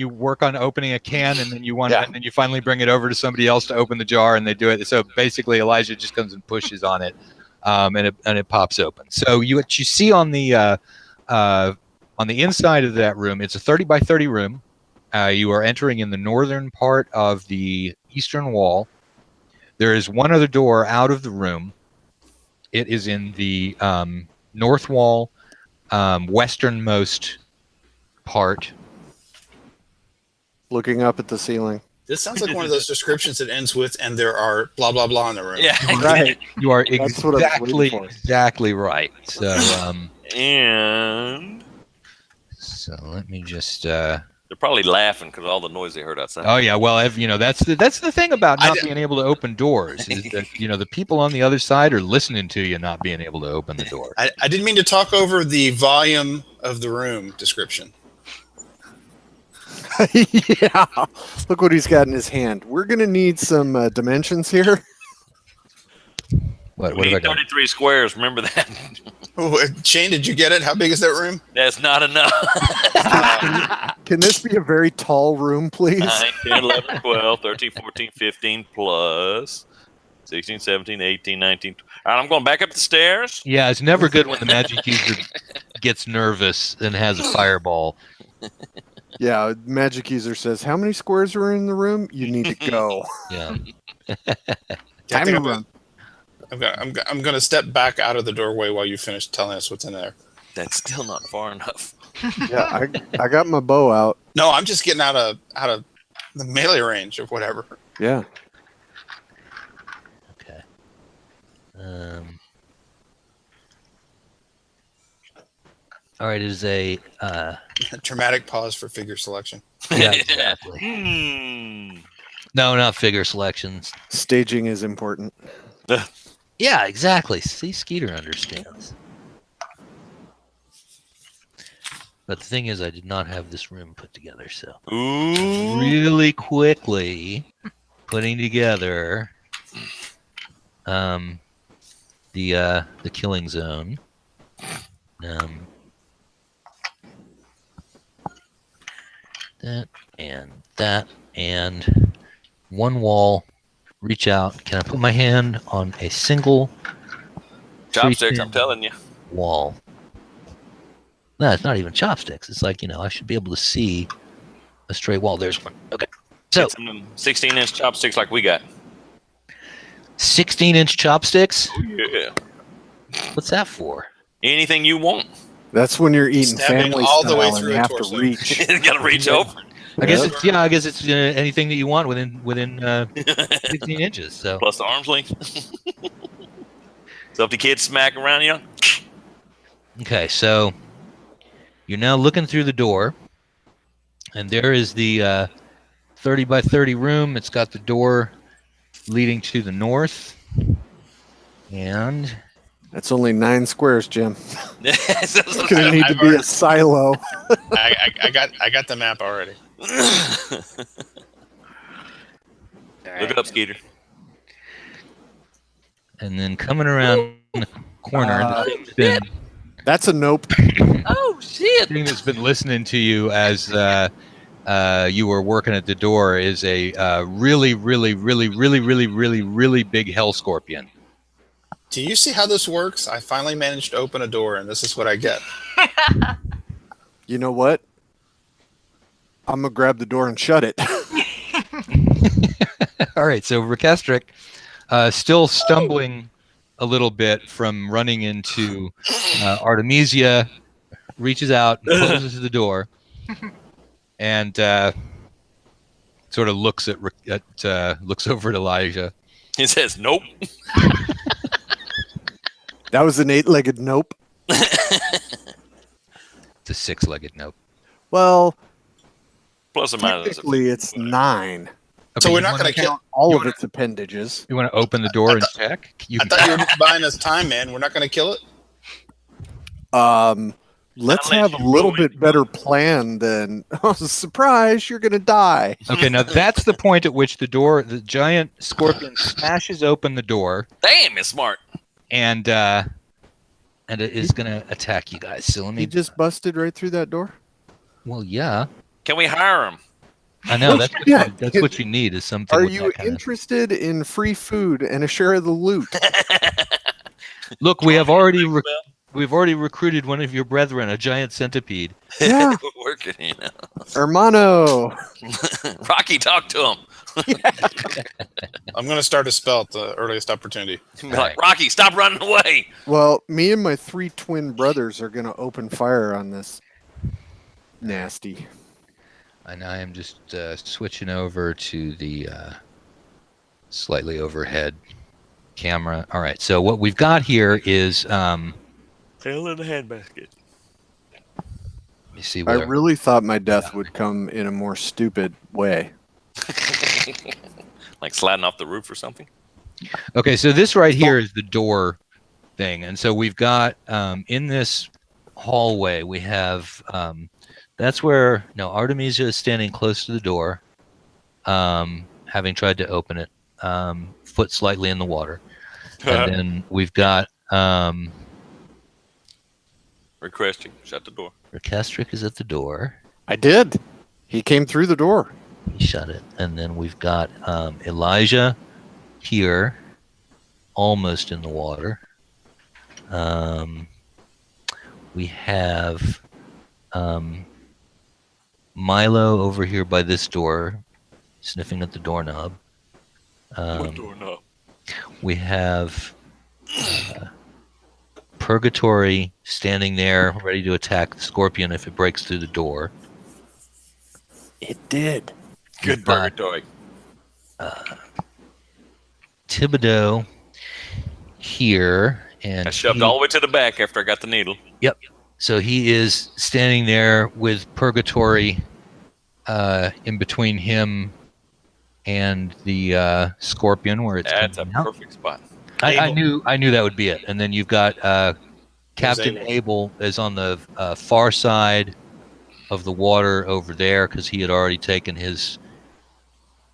work on opening a can and then and then you finally bring it over to somebody else to open the jar and they do it. So basically Elijah just comes and pushes on it, and it pops open. So what you see on the inside of that room, it's a 30 by 30 room. You are entering in the northern part of the eastern wall. There is one other door out of the room. It is in the north wall, westernmost part. Looking up at the ceiling. This sounds like one of those descriptions that ends with, and there are blah, blah, blah in the room. Yeah. Right. You are That's what I was waiting for. exactly right. So And so let me just. they're probably laughing because of all the noise they heard outside. Oh yeah, well, that's the thing about not being able to open doors is that the people on the other side are listening to you not being able to open the door. I didn't mean to talk over the volume of the room description. Yeah. Look what he's got in his hand. We're going to need some dimensions here. What We have I need got? 33 squares. Remember that? Oh, Shane, did you get it? How big is that room? That's not enough. Can this be a very tall room, please? 9, 10, 11, 12, 13, 14, 15 plus 16, 17, 18, 19. All right, I'm going back up the stairs. Yeah, it's never good when the magic user gets nervous and has a fireball. Yeah, magic user says, how many squares are in the room? You need to go. Yeah. Time to run. I'm going to step back out of the doorway while you finish telling us what's in there. That's still not far enough. Yeah, I got my bow out. No, I'm just getting out of the melee range of whatever. Yeah. Okay. All right, it is a Dramatic pause for figure selection. yeah, exactly. No, not figure selections. Staging is important. Yeah, exactly. See, Skeeter understands. But the thing is, I did not have this room put together, so Ooh. really quickly putting together the killing zone. That and one wall. Reach out. Can I put my hand on a single Chopsticks, I'm telling you. wall? No, it's not even chopsticks. It's like, I should be able to see a straight wall. There's one. Okay. So, Get some 16-inch chopsticks like we got. 16-inch chopsticks? Oh, yeah. What's that for? Anything you want. That's when you're eating Stabbing family all the style way and through you a have torso. to reach. You got to reach over. I guess Yeah. it's anything that you want within 16 inches. So Plus the arm's length. So if the kids smack around you, okay, so you're now looking through the door, and there is the 30 by 30 room. It's got the door leading to the north, and That's only 9 squares, Jim. It's Gonna need to be a silo. I got the map already. Look it up, Skeeter. and then coming around the corner, and the thing's been That's a nope. Oh shit! thing that's been listening to you as you were working at the door is a really big hell scorpion. Do you see how this works? I finally managed to open a door, and this is what I get. You know what? I'm gonna grab the door and shut it. All right, so Rekestric, still stumbling a little bit from running into Artemisia, reaches out and closes the door, and sort of looks looks over at Elijah. He says, "Nope." That was an 8-legged nope. It's a 6-legged nope. Well, Plus or minus. technically it's 9. Okay, So we're you not wanna- going to kill. All You of wanna- its appendages. You want to open the door and check? You I thought you were just buying us time, man. We're not going to kill it. Let's Unless have a you little ruin bit better plan than surprise, you're gonna die. Okay, now that's the point at which the giant scorpion smashes open the door, Damn, it's smart. and it is gonna attack you guys. So let He me. just busted right through that door. Well, yeah, Can we hire him? I know that's Yeah. that's what you need is something. Are with you that kind of- interested in free food and a share of the loot? Look, we've already recruited one of your brethren, a giant centipede. Yeah, We're working, you know. hermano. Rocky, talk to him. I'm going to start a spell at the earliest opportunity. Be like, Rocky, stop running away. Well, me and my 3 twin brothers are gonna open fire on this nasty. And I am just switching over to the slightly overhead camera. All right, so what we've got here is Tail in the handbasket. let me see I what really thought my death would come in a more stupid way. Like sliding off the roof or something? Okay, so this right here is the door thing, and so we've got in this hallway, we have that's where Artemisia is standing close to the door, having tried to open it, foot slightly in the water, and then we've got Requesting. Shut the door. Rekestric is at the door. I did. He came through the door. He shut it, and then we've got Elijah here, almost in the water. We have Milo over here by this door, sniffing at the doorknob. What doorknob? We have Purgatory standing there, ready to attack the scorpion if it breaks through the door. It did. Good We've got, purgatory. Thibodeau here, and I shoved all the way to the back after I got the needle. Yep. So he is standing there with Purgatory in between him and the scorpion, where it's That's a coming out. perfect spot. I knew that would be it. And then you've got Captain Abel. Abel is on the far side of the water over there because he had already taken his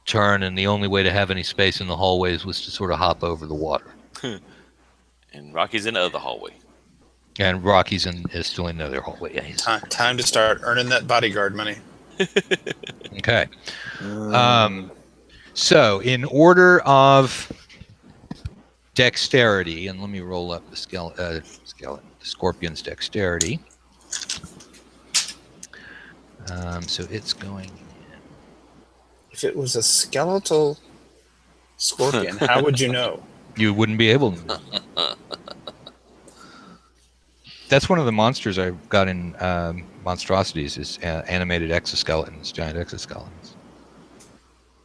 turn, and the only way to have any space in the hallways was to sort of hop over the water. And Rocky's in the other hallway. And Rocky's is still in the other hallway. Yeah, he's, Time to start earning that bodyguard money. okay. So in order of dexterity, and let me roll up the skeleton, the scorpion's dexterity. So it's going. If it was a skeletal scorpion, how would you know? You wouldn't be able to. That's one of the monsters I've got in monstrosities is animated exoskeletons, giant exoskeletons.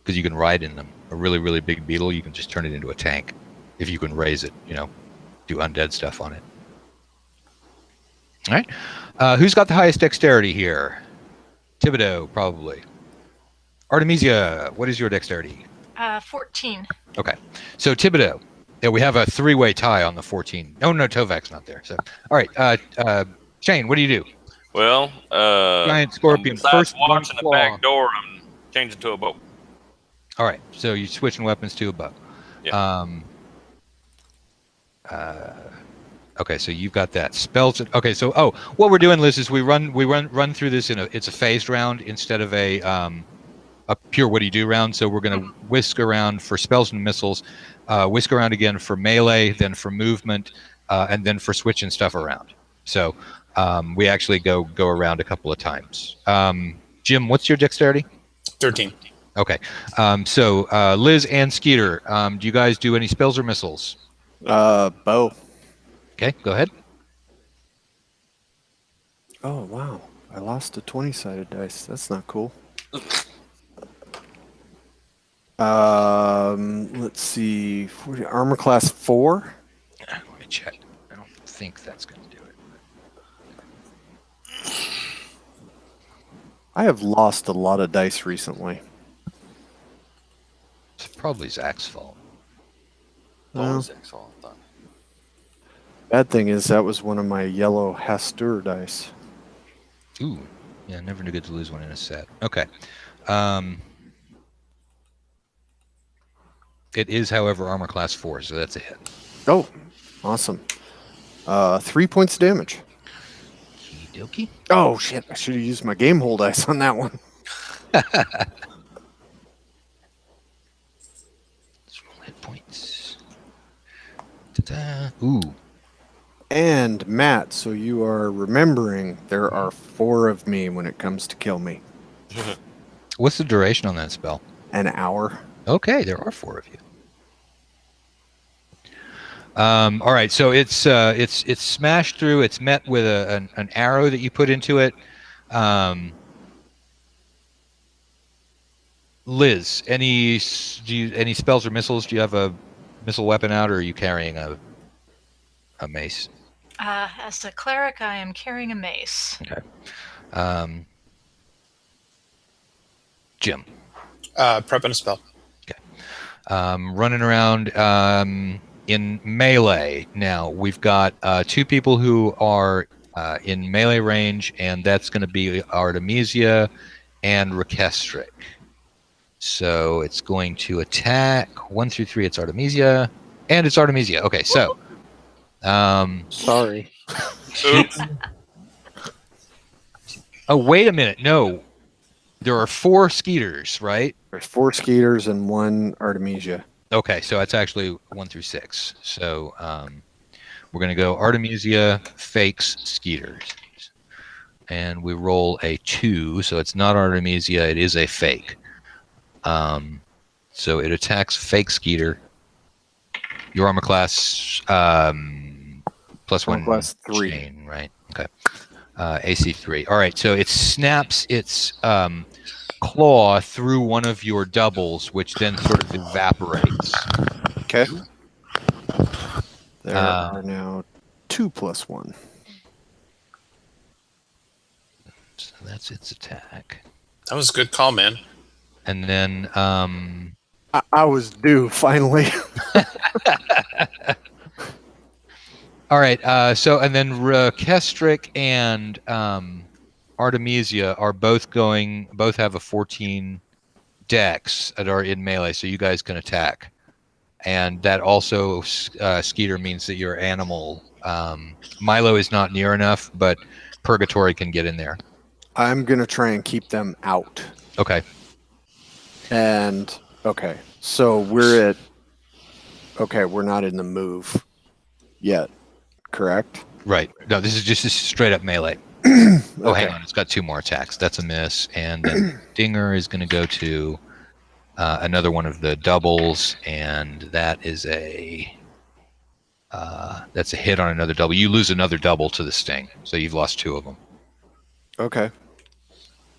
Because you can ride in them. A really, really big beetle, you can just turn it into a tank. If you can raise it, do undead stuff on it. All right. Who's got the highest dexterity here? Thibodeau, probably. Artemisia, what is your dexterity? 14. Okay. So Thibodeau. Yeah, we have a three-way tie on the 14. Oh, no, Tovak's not there. So, all right. Shane, what do you do? Well, Giant scorpion. Besides First one watching the claw. back door, I'm changing to a bow. All right. So you're switching weapons to a bow. Yeah. Okay, so you've got that spells. Okay, so what we're doing, Liz, is we run through this it's a phased round instead of a pure what do you do round. So we're going to whisk around for spells and missiles, whisk around again for melee, then for movement, and then for switching stuff around. So we actually go around a couple of times. Jim, what's your dexterity? 13. Okay, so Liz and Skeeter, do you guys do any spells or missiles? Bow. Okay, go ahead. Oh, wow. I lost a 20-sided dice. That's not cool. Let's see. Armor class 4? Let me check. I don't think that's going to do it. I have lost a lot of dice recently. It's probably Zach's fault. Well, Excellent. bad thing is that was one of my yellow Hastur dice. Ooh, yeah, never good to lose one in a set. Okay. It is, however, armor class 4, so that's a hit. Oh, awesome. 3 points of damage. Okie dokie. Oh, shit. I should have used my game hole dice on that one. Let's roll hit points. Ta-da. Ooh. And Matt, so you are remembering there are 4 of me when it comes to kill me. What's the duration on that spell? An hour. Okay, there are 4 of you. All right, so it's smashed through. It's met with an arrow that you put into it. Liz, any spells or missiles? Do you have a missile weapon out, or are you carrying a mace? As a cleric, I am carrying a mace. Okay. Jim. Prepping a spell. Running around in melee now. We've got 2 people who are in melee range, and that's going to be Artemisia and Rekestric. So it's going to attack 1 through 3. It's Artemisia, and it's Artemisia. Okay, so Sorry. Oops. oh, wait a minute. No, there are 4 Skeeters, right? There's 4 Skeeters and 1 Artemisia. Okay, so it's actually 1 through 6. So we're going to go Artemisia, fakes, Skeeters. And we roll a 2, so it's not Artemisia, it is a fake. So it attacks fake Skeeter. Your armor class plus 1 plus 3. chain, right? Okay. AC 3. All right, so it snaps its claw through one of your doubles, which then sort of evaporates. Okay. There are now 2 plus 1. So that's its attack. That was a good call, man. And then I was due, finally. all right, so and then Rekestric and Artemisia are both have a 14 dex that are in melee, so you guys can attack. And that also, Skeeter, means that your animal, Milo is not near enough, but Purgatory can get in there. I'm going to try and keep them out. Okay. And, okay, so we're not in the move yet, correct? Right. No, this is just straight up melee. Okay. Oh, hang on. It's got 2 more attacks. That's a miss. And then Dinger is going to go to another one of the doubles, and that is that's a hit on another double. You lose another double to the sting, so you've lost 2 of them. Okay.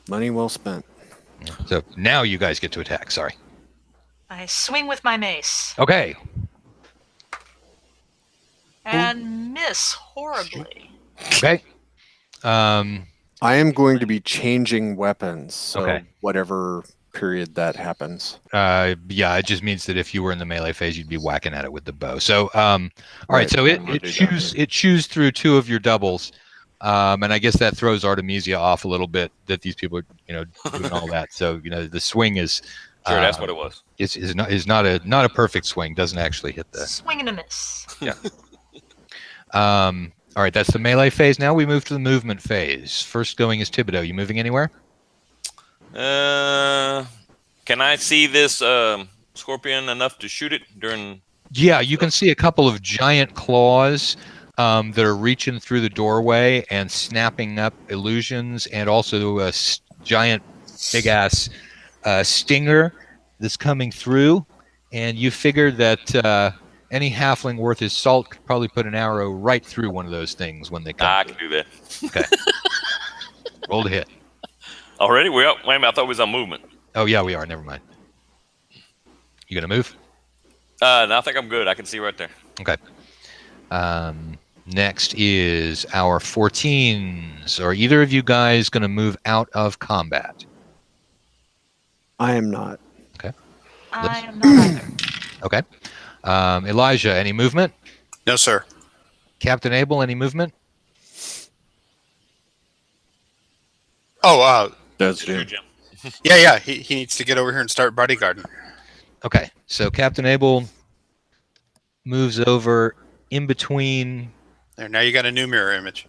Money well spent. So now you guys get to attack. Sorry. I swing with my mace Okay. and miss horribly. Okay. I am going to be changing weapons, so Okay. whatever period that happens. Yeah, it just means that if you were in the melee phase, you'd be whacking at it with the bow. So, all right. So it chews through 2 of your doubles, and I guess that throws Artemisia off a little bit. That these people are, doing all that. So, the swing is. Sure, that's what it was. Is not a perfect swing. Doesn't actually hit the. Swing and a miss. Yeah. All right. That's the melee phase. Now we move to the movement phase. First going is Thibodeau. You moving anywhere? Can I see this scorpion enough to shoot it during? Yeah, you can see a couple of giant claws that are reaching through the doorway and snapping up illusions, and also a giant, big-ass stinger that's coming through. And you figure that any halfling worth his salt could probably put an arrow right through one of those things when they come. I can do that. Okay. Roll to hit. Already? Wait a minute, I thought we was on movement. Oh, yeah, we are. Never mind. You going to move? No, I think I'm good. I can see right there. Okay. Next is our 14s. Are either of you guys going to move out of combat? I am not. Okay. I am not either. Okay. Elijah, any movement? No, sir. Captain Abel, any movement? Oh, Does Shoot, Jim. yeah. He needs to get over here and start bodyguarding. Okay. So Captain Abel moves over in between There, now you got a new mirror image.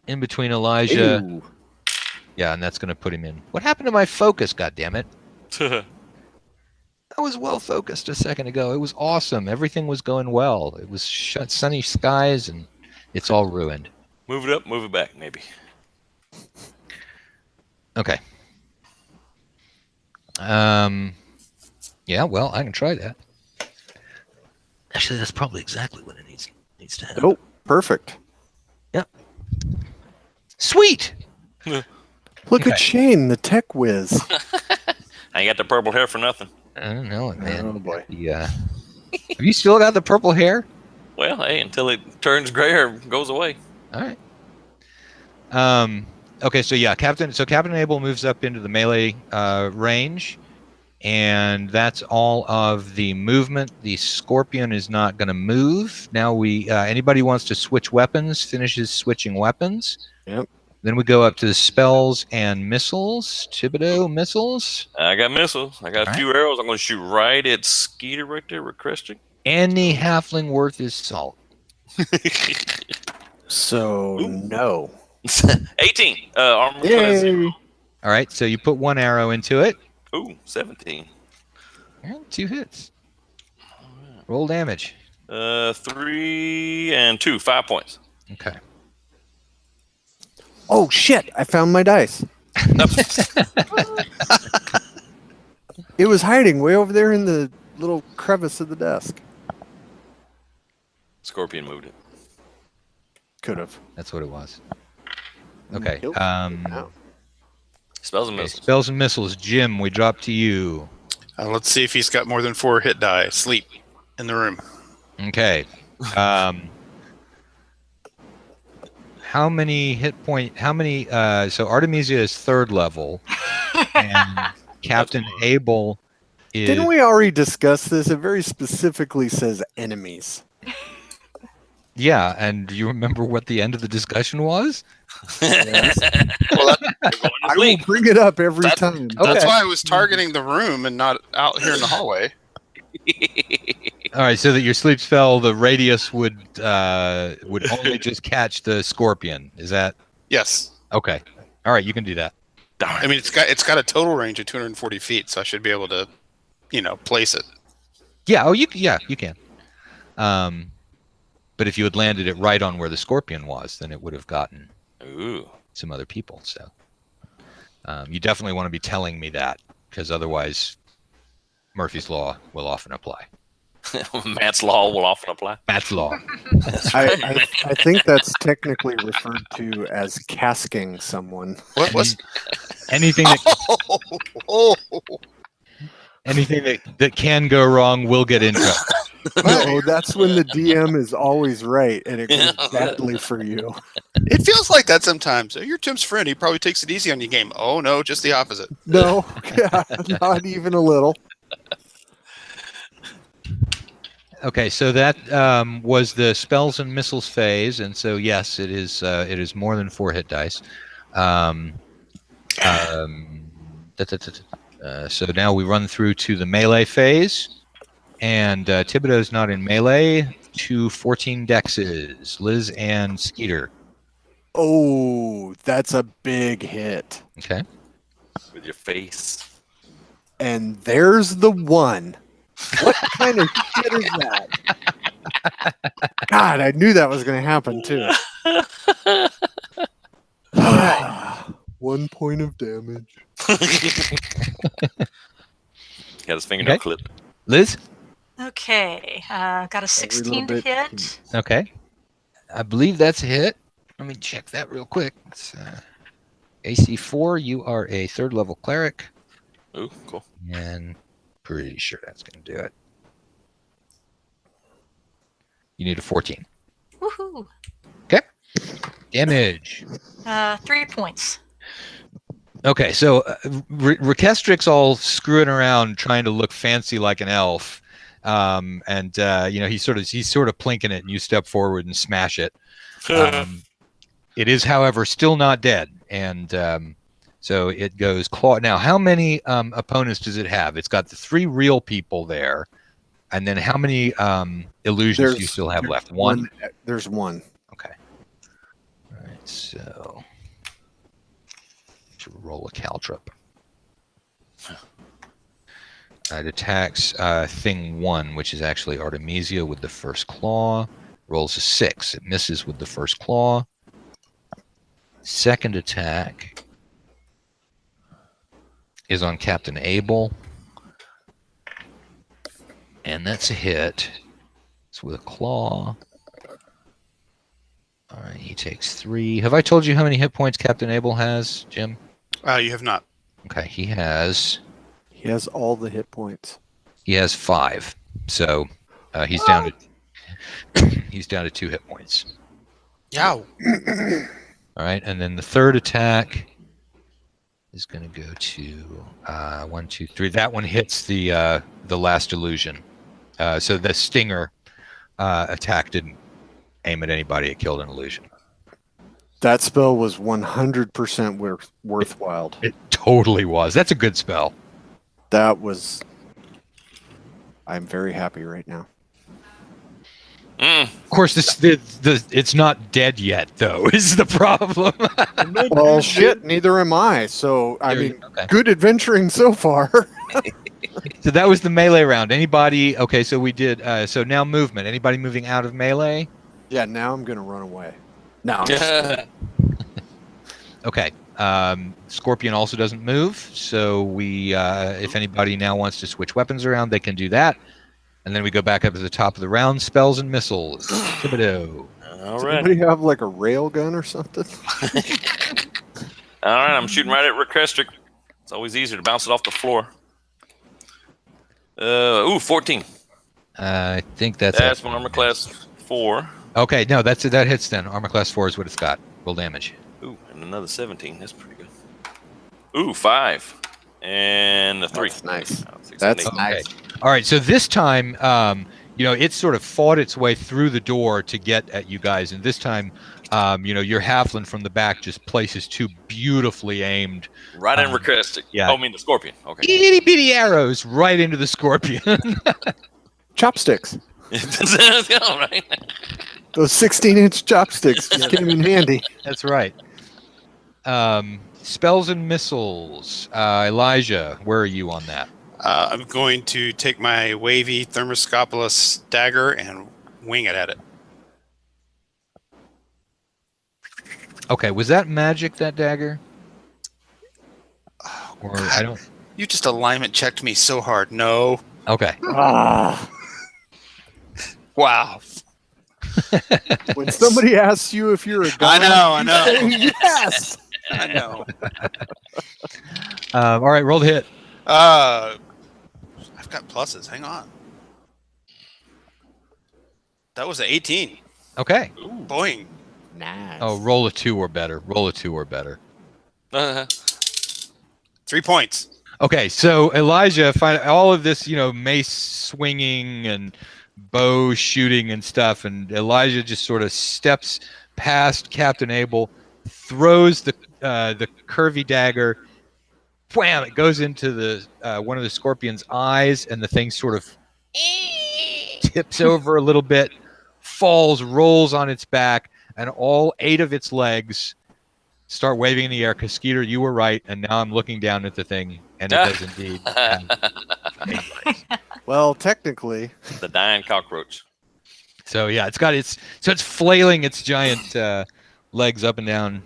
Elijah. Ooh. Yeah, and that's going to put him in. What happened to my focus, goddammit? I was well focused a second ago. It was awesome. Everything was going well. It was sunny skies, and it's all ruined. Move it up, move it back, maybe. Okay. Yeah, well, I can try that. Actually, that's probably exactly what it needs to happen. Oh, perfect. Yep. Sweet. Look at Shane, the tech whiz. I ain't got the purple hair for nothing. I don't know, man. Oh, boy. Yeah. Have you still got the purple hair? Well, hey, until it turns gray or goes away. All right. Okay, so yeah, Captain Abel moves up into the melee range, And that's all of the movement. The Scorpion is not going to move. Now anybody wants to switch weapons, finishes switching weapons. Yep. Then we go up to the spells and missiles. Thibodeau, missiles. I got missiles. I got a few arrows. I'm going to shoot right at Skeeter right there, requesting. Any halfling worth his salt. So, no. 18. Armor class Yay! 0. All right, so you put one arrow into it. Ooh, 17. And 2 hits. Roll damage. 3 and 2, 5 points. Okay. Oh, shit. I found my dice. It was hiding way over there in the little crevice of the desk. Scorpion moved it. Could have. That's what it was. Okay. Nope. Spells and Okay, missiles. spells and missiles. Jim, we drop to you. Let's see if he's got more than 4 hit die. Sleep in the room. Okay. How many hit point? How many? So Artemisia is 3rd level, and Captain Abel is. Didn't we already discuss this? It very specifically says enemies. Yeah, and do you remember what the end of the discussion was? Yes. Well, I will bring it up every time. That's Okay. why I was targeting the room and not out here in the hallway. All right, so that your sleep spell, the radius would only just catch the Scorpion. Is that Yes. okay? All right, you can do that. I mean, it's got a total range of 240 feet, so I should be able to, place it. Yeah. Oh, you can. But if you had landed it right on where the Scorpion was, then it would have gotten Ooh. some other people. So you definitely want to be telling me that, because otherwise Murphy's Law will often apply. Matt's Law will often apply. Matt's Law. I think that's technically referred to as casking someone. What was? Anything that Oh, anything that can go wrong will get into it. No, that's when the DM is always right, and it goes badly for you. it feels like that sometimes. You're Tim's friend. He probably takes it easy on your game. Oh no, just the opposite. No, not even a little. Okay, so that was the spells and missiles phase, and so yes, it is more than 4 hit dice. So now we run through to the melee phase, and Thibodeau's not in melee. 2 14 dexes, Liz and Skeeter. Oh, that's a big hit. Okay. With your face. And there's the one. What kind of shit is that? God, I knew that was going to happen too. 1 point of damage. Got his fingernail Okay. clipped. Liz? Okay, got a 16 to bit hit. Okay. I believe that's a hit. Let me check that real quick. It's, AC 4, you are a 3rd level cleric, Ooh, cool. and pretty sure that's going to do it. You need a 14. Woohoo! Damage. 3 points. Okay, so Rekestric's all screwing around trying to look fancy like an elf, and he's sort of plinking it, and you step forward and smash it. It is, however, still not dead, and so it goes claw. Now, how many opponents does it have? It's got the 3 real people there, and then how many illusions do you still have left? One. There's one. Okay. All right, so to roll a caltrip. It attacks thing 1, which is actually Artemisia with the first claw. Rolls a 6. It misses with the first claw. Second attack is on Captain Abel. And that's a hit. It's with a claw. All right, he takes 3. Have I told you how many hit points Captain Abel has, Jim? You have not. Okay, he has all the hit points. 5. So he's down to 2 hit points. Yow. All right, and then the third attack is going to go to 1, 2, 3. That one hits the last illusion. So the stinger attack didn't aim at anybody. It killed an illusion. That spell was 100% worthwhile. It totally was. That's a good spell. That was. I'm very happy right now. Of course, it's not dead yet, though, is the problem. Well, shit, neither am I. So, I mean, okay. Good adventuring so far. So that was the melee round. Anybody? Okay, so we did. So now movement. Anybody moving out of melee? Yeah, now I'm going to run away. No. Okay. Scorpion also doesn't move. So we, if anybody now wants to switch weapons around, they can do that. And then we go back up to the top of the round. Spells and missiles. Thibodeau. All Does right. anybody have like a rail gun or something? All right, I'm shooting right at Requestric. It's always easier to bounce it off the floor. 14. I think that's That's my armor class 4. Okay, no, that hits then. Armor class 4 is what it's got. Roll damage. Ooh, and another 17. That's pretty good. Ooh, 5. And a 3. That's nice. Oh, 6, That's 8. nice. All right, so this time, it sort of fought its way through the door to get at you guys, and this time, your halfling from the back just places 2 beautifully aimed, Right in Requestric. yeah. Oh, I mean the scorpion. Okay. itty bitty arrows right into the scorpion. Chopsticks. All right. Those 16-inch chopsticks just came in handy. That's right. Spells and missiles. Elijah, where are you on that? I'm going to take my wavy Thermoscopolis dagger and wing it at it. Okay, was that magic, that dagger? Or God. I don't. You just alignment checked me so hard. No. Okay. Ah. Wow. When somebody asks you if you're a guy, I know. yes. I know. All right, roll the hit. I've got pluses. Hang on. That was an 18. Okay. Boing. Nice. Oh, roll a 2 or better. Roll a 2 or better. 3 points. Okay, so Elijah, find all of this, mace swinging and bow shooting and stuff, and Elijah just sort of steps past Captain Abel, throws the curvy dagger, wham! It goes into the one of the scorpion's eyes, and the thing sort of tips over a little bit, falls, rolls on its back, and all 8 of its legs start waving in the air. Because Skeeter, you were right, and now I'm looking down at the thing, and it does indeed have 8 legs. Well, technically, The dying cockroach. So yeah, it's flailing its giant legs up and down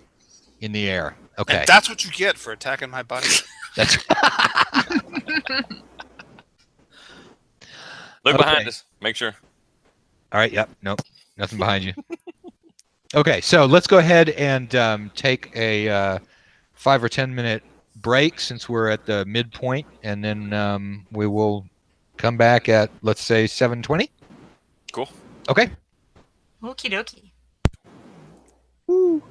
in the air. Okay, And that's what you get for attacking my body. that's Look Okay. behind us. Make sure. all right. Yep. Nope. Nothing behind you. Okay, so let's go ahead and take a 5 or 10 minute break since we're at the midpoint, and then we will come back at, let's say, 7:20. Cool. Okay. Okie dokie. woo.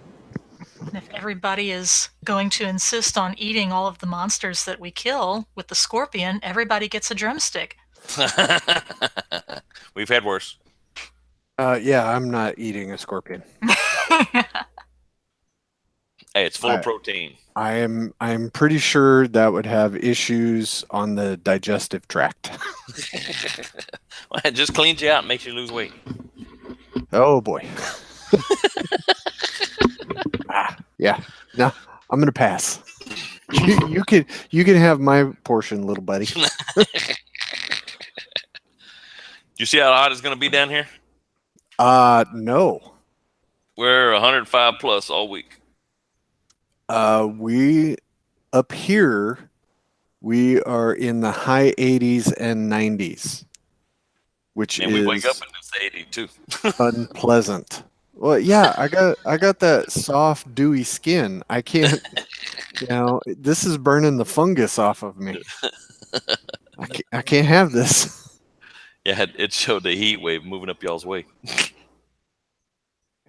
And if everybody is going to insist on eating all of the monsters that we kill with the scorpion, everybody gets a drumstick. We've had worse. Yeah, I'm not eating a scorpion. Hey, it's full of protein. I'm pretty sure that would have issues on the digestive tract. Well, it just cleans you out and makes you lose weight. Oh boy. Yeah. No, I'm gonna pass. You can have my portion, little buddy. You see how hot it's going to be down here? No. We're 105 plus all week. We up here, we are in the high 80s and 90s, which And is we wake up and it's 82. unpleasant. Well, yeah, I got that soft, dewy skin. I can't, this is burning the fungus off of me. I can't have this. Yeah, it showed the heat wave moving up y'all's way.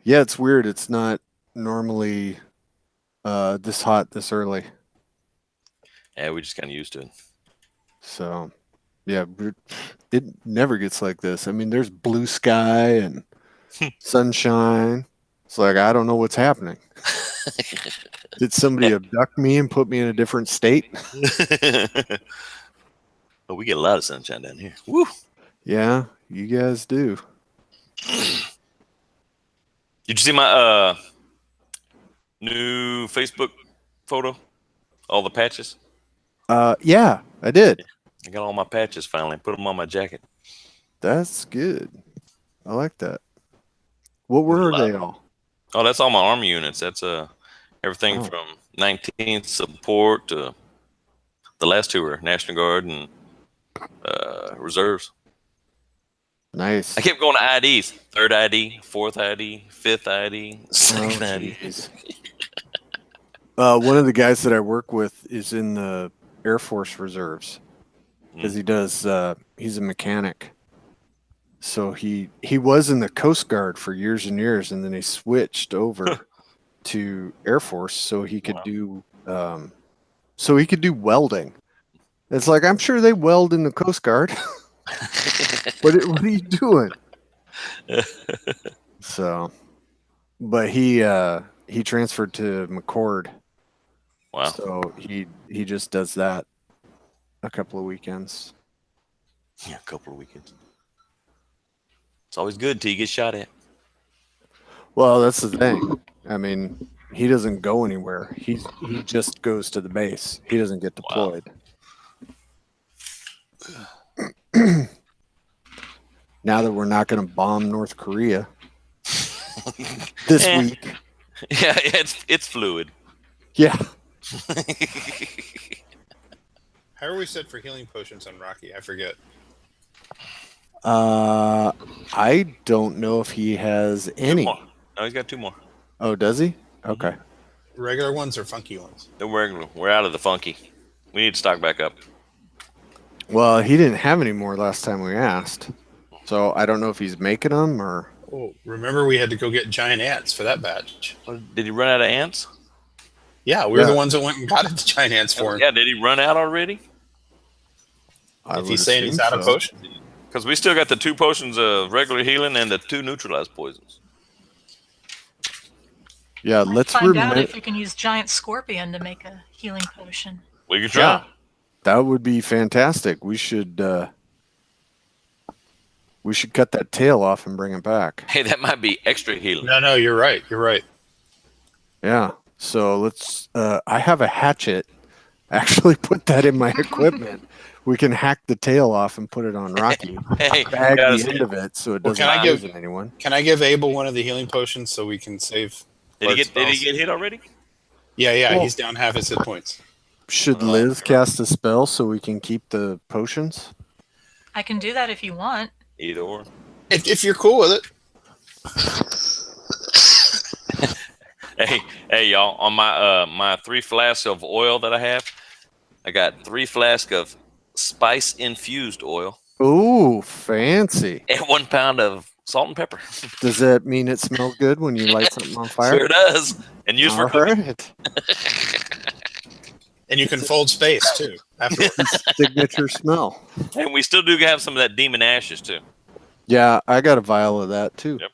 Yeah, it's weird. It's not normally this hot this early. Yeah, we just kind of used to it. So, yeah, it never gets like this. I mean, there's blue sky and sunshine. It's like, I don't know what's happening. Did somebody abduct me and put me in a different state? Oh, we get a lot of sunshine down here. Woo! Yeah, you guys do. Did you see my new Facebook photo? All the patches? Yeah, I did. I got all my patches finally. Put them on my jacket. That's good. I like that. What were they all? Oh, that's all my army units. That's everything from 19th support to the last two were National Guard and reserves. Nice. I kept going to IDs. Third ID, fourth ID, fifth ID, second ID. One of the guys that I work with is in the Air Force Reserves because he does. He's a mechanic. So he was in the Coast Guard for years and years, and then he switched over to Air Force so he could do welding. It's like, I'm sure they weld in the Coast Guard. What are you doing? So, but he transferred to McCord. Wow. So he just does that a couple of weekends. Yeah, a couple of weekends. It's always good till you get shot at. Well, that's the thing. I mean, he doesn't go anywhere. He just goes to the base. He doesn't get deployed. Wow. Now that we're not going to bomb North Korea this week. Yeah, it's fluid. Yeah. How are we set for healing potions on Rocky? I forget. I don't know if he has any. 2 more. No, he's got 2 more. Oh, does he? Okay. Regular ones or funky ones? The regular. We're out of the funky. We need to stock back up. Well, he didn't have any more last time we asked. So I don't know if he's making them or... Oh, remember we had to go get giant ants for that batch. Did he run out of ants? Yeah, we were the ones that went and got the giant ants for him. Yeah, did he run out already? If he's saying he's out of potions. Because we still got the 2 potions of regular healing and the 2 neutralized poisons. Yeah, let's find out if you can use giant scorpion to make a healing potion. We can try. Yeah, that would be fantastic. We should cut that tail off and bring it back. Hey, that might be extra healing. No, you're right. You're right. Yeah. So let's. I have a hatchet. Actually, put that in my equipment. We can hack the tail off and put it on Rocky. Hey, bag the end of it so it doesn't poison anyone. Can I give Abel one of the healing potions so we can save? Did he get hit already? Yeah. Well, he's down half his hit points. Should Liz cast a spell so we can keep the potions? I can do that if you want. Either or. If you're cool with it. Hey, y'all! On my 3 flasks of oil that I have, I got 3 flasks of spice infused oil. Ooh, fancy! And 1 pound of salt and pepper. Does that mean it smells good when you light something on fire? Sure does. And use for cooking. Right. And you can fold space too. Afterwards. Signature smell. And we still do have some of that demon ashes too. Yeah, I got a vial of that too. Yep.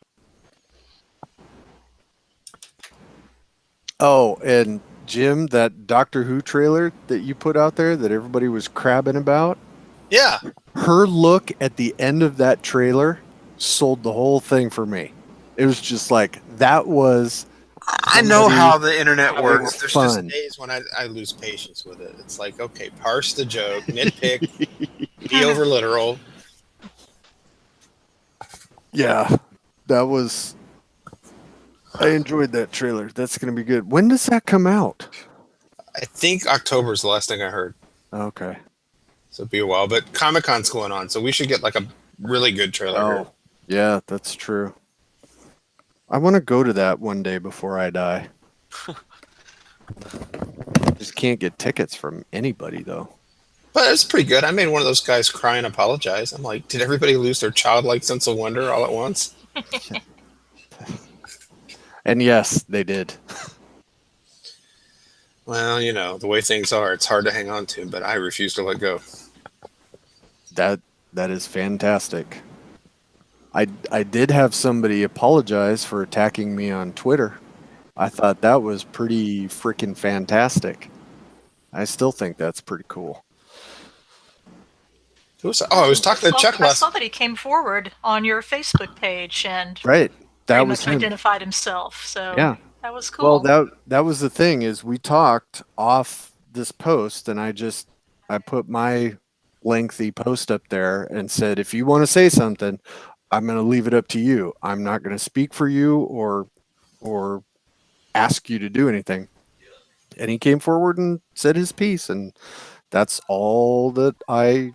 Oh, and Jim, that Doctor Who trailer that you put out there that everybody was crabbing about. Yeah. Her look at the end of that trailer sold the whole thing for me. It was just like, that was... I know how the internet works. There's fun. just days when I lose patience with it. It's like, okay, parse the joke, nitpick, be over literal. Yeah, that was... I enjoyed that trailer. That's going to be good. When does that come out? I think October is the last thing I heard. Okay. So it'll be a while. But Comic-Con's going on, so we should get like a really good trailer here. Yeah, that's true. I want to go to that one day before I die. Just can't get tickets from anybody, though. But it's pretty good. I made one of those guys cry and apologize. I'm like, did everybody lose their childlike sense of wonder all at once? And yes, they did. Well, you know, the way things are, it's hard to hang on to, but I refuse to let go. That is fantastic. I did have somebody apologize for attacking me on Twitter. I thought that was pretty freaking fantastic. I still think that's pretty cool. Who was that? Oh, I was talking to Chuck I last. saw that he came forward on your Facebook page and Right. That very was much him. identified himself. So Yeah. that was cool. Well, that was the thing is we talked off this post, and I put my lengthy post up there and said, if you want to say something, I'm going to leave it up to you. I'm not going to speak for you or ask you to do anything. And he came forward and said his piece, and that's all that I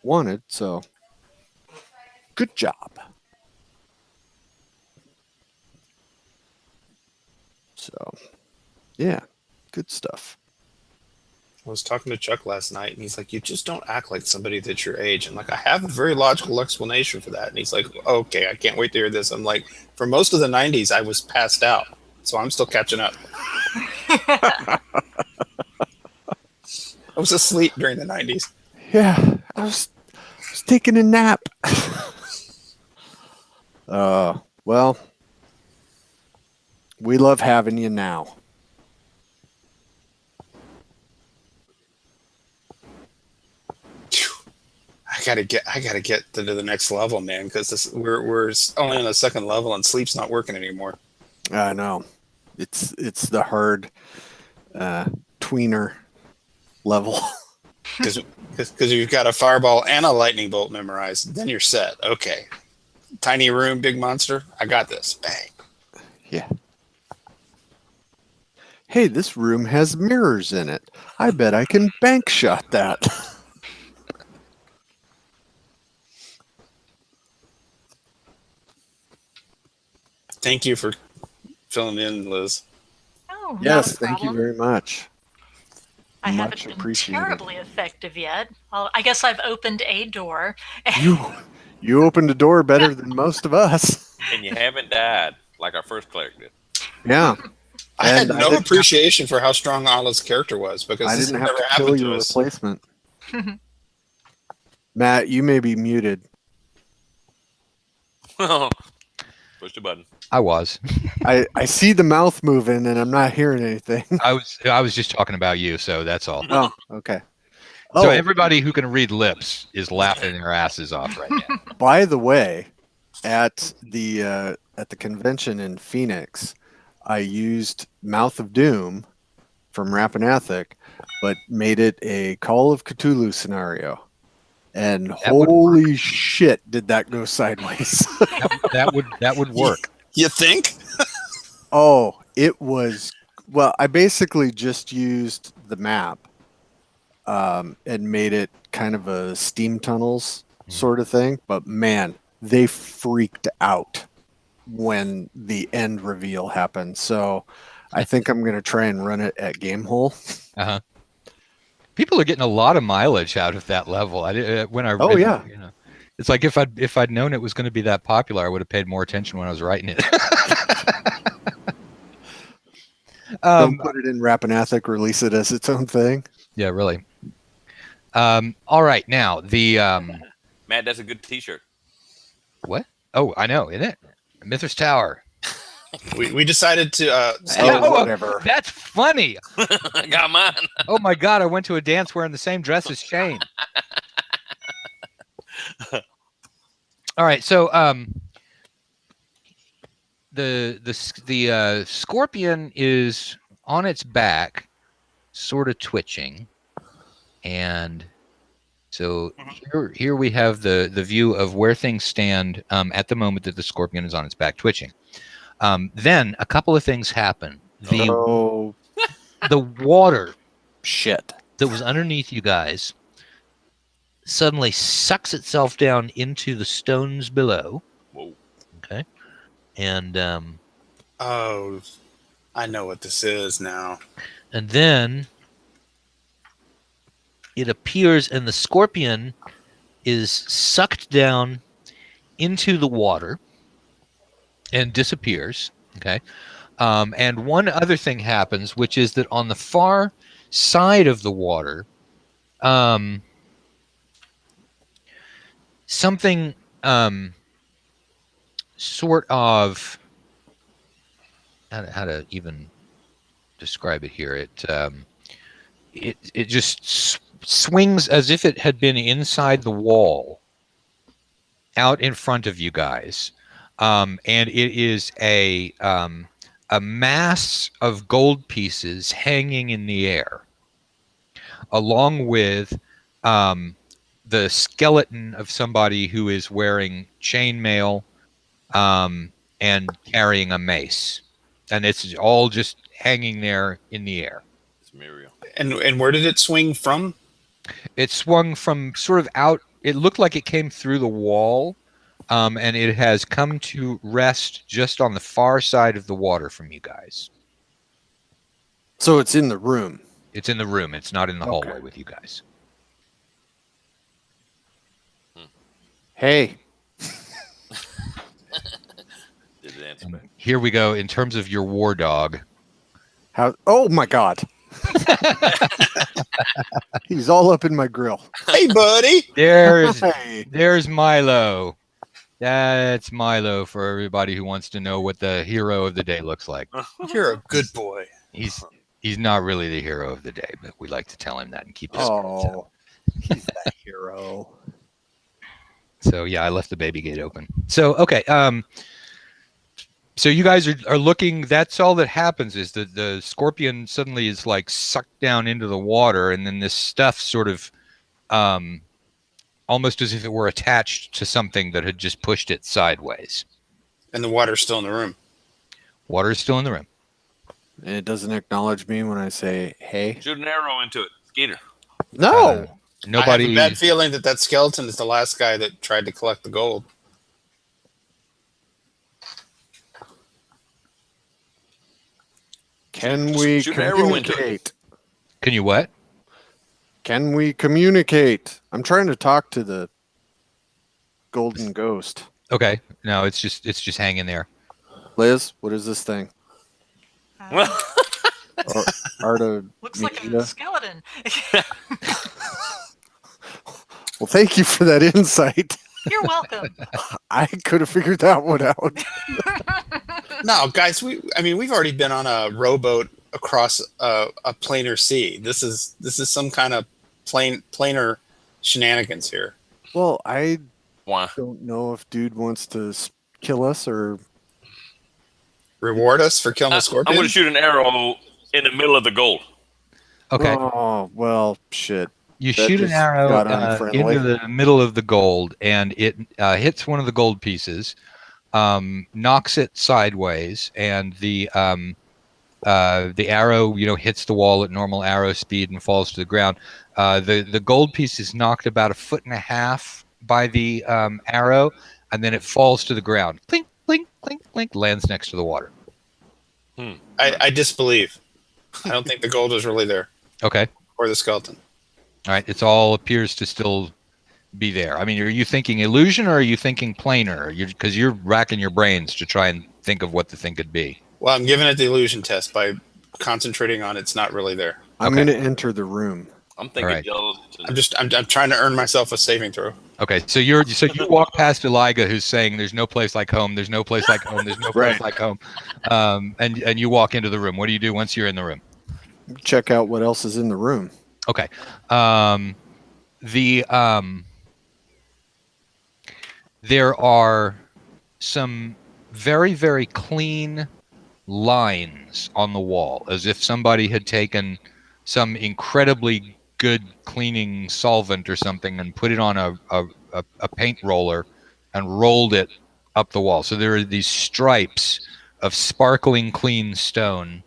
wanted. So good job. So yeah, good stuff. I was talking to Chuck last night, and he's like, "You just don't act like somebody that's your age." I'm like, "I have a very logical explanation for that." And he's like, "Okay, I can't wait to hear this." I'm like, "For most of the '90s, I was passed out, so I'm still catching up." I was asleep during the '90s. Yeah, I was taking a nap. Well, we love having you now. I gotta get to the next level, man, because we're only on the second level, and sleep's not working anymore. I know. It's the hard tweener level. Because you've got a fireball and a lightning bolt memorized, then you're set. Okay, tiny room, big monster. I got this. Bang. Yeah. Hey, this room has mirrors in it. I bet I can bank shot that. Thank you for filling in, Liz. Oh, Yes, not a thank you problem. very much. I much haven't been appreciated. terribly effective yet. Well, I guess I've opened a door. You opened the door better than most of us. And you haven't died like our first cleric did. Yeah. I had And no didn't- appreciation for how strong Allah's character was because I this didn't has have never to kill happened your to us. replacement. Matt, you may be muted. Push the button. I was. I see the mouth moving and I'm not hearing anything. I was just talking about you, so that's all. Oh, okay. So Oh, everybody who can read lips is laughing their asses off right now. by the way, at the convention in Phoenix, I used Mouth of Doom from Rappan Athuk, but made it a Call of Cthulhu scenario. And holy shit, did that go sideways? That would work. You think? Oh, it was. Well, I basically just used the map and made it kind of a steam tunnels sort of thing. But man, they freaked out when the end reveal happened. So I think I'm going to try and run it at Gamehole. Uh-huh. People are getting a lot of mileage out of that level. When I read Oh, yeah. it, you know, it's like if I'd known it was going to be that popular, I would have paid more attention when I was writing it. Don't put it in Rappan Athuk, release it as its own thing. Yeah, really. All right, now the Matt, that's a good T-shirt. what? Oh, I know, isn't it? Mithras Tower. We decided to. Oh, whatever. That's funny. I got mine. Oh my God, I went to a dance wearing the same dress as Shane. All right, so the scorpion is on its back, sort of twitching, and so here we have the view of where things stand at the moment that the scorpion is on its back twitching. Then a couple of things happen. Oh, The water shit. that was underneath you guys suddenly sucks itself down into the stones below. Whoa. Okay. And Oh, I know what this is now. and then it appears and the scorpion is sucked down into the water and disappears. Okay. And one other thing happens, which is that on the far side of the water, something sort of how to even describe it here. It just swings as if it had been inside the wall, out in front of you guys, and it is a mass of gold pieces hanging in the air, along with the skeleton of somebody who is wearing chainmail and carrying a mace, and it's all just hanging there in the air. It's Muriel. And where did it swing from? It swung from sort of out. It looked like it came through the wall, and it has come to rest just on the far side of the water from you guys. So it's in the room. It's in the room. It's not in the Okay. hallway with you guys. Hey, Did it answer back? Here we go. In terms of your war dog, how? Oh my God! He's all up in my grill. Hey, buddy. Hey. there's Milo. That's Milo for everybody who wants to know what the hero of the day looks like. You're a good boy. He's not really the hero of the day, but we like to tell him that and keep his spirits up. Oh, he's that hero. So yeah, I left the baby gate open. So okay, so you guys are looking. That's all that happens is that the scorpion suddenly is like sucked down into the water, and then this stuff sort of, almost as if it were attached to something that had just pushed it sideways. And the water's still in the room. Water is still in the room. And it doesn't acknowledge me when I say hey. Shoot an arrow into it, Skeeter. No. Nobody. I have a bad feeling that skeleton is the last guy that tried to collect the gold. Can we Shoot an arrow into it. communicate? Can you what? Can we communicate? I'm trying to talk to the golden ghost. Okay. No, it's just hanging there. Liz, what is this thing? Uh, Arta. looks like a Media? skeleton. Well, thank you for that insight. You're welcome. I could have figured that one out. No, guys, we've already been on a rowboat across a planar sea. This is some kind of planar shenanigans here. Well, I Why? don't know if dude wants to kill us or. Reward us for killing the scorpion. I'm going to shoot an arrow in the middle of the gold. Okay. Oh, well, shit. You That shoot an just arrow got unfriendly. into the middle of the gold, and it hits one of the gold pieces, knocks it sideways, and the arrow, hits the wall at normal arrow speed and falls to the ground. The gold piece is knocked about 1.5 feet by the arrow, and then it falls to the ground. Clink, clink, clink, clink, lands next to the water. I disbelieve. I don't think the gold is really there, Okay. or the skeleton. All right. It all appears to still be there. I mean, are you thinking illusion or are you thinking planar? Because you're racking your brains to try and think of what the thing could be. Well, I'm giving it the illusion test by concentrating on it's not really there. I'm Okay. going to enter the room. I'm thinking All right. gelatinous. I'm trying to earn myself a saving throw. Okay. So you walk past Eliga, who's saying, "There's no place like home. There's no place like home. There's no place Right. like home," and you walk into the room. What do you do once you're in the room? Check out what else is in the room. Okay. There are some very, very clean lines on the wall, as if somebody had taken some incredibly good cleaning solvent or something and put it on a paint roller and rolled it up the wall. So there are these stripes of sparkling clean stone.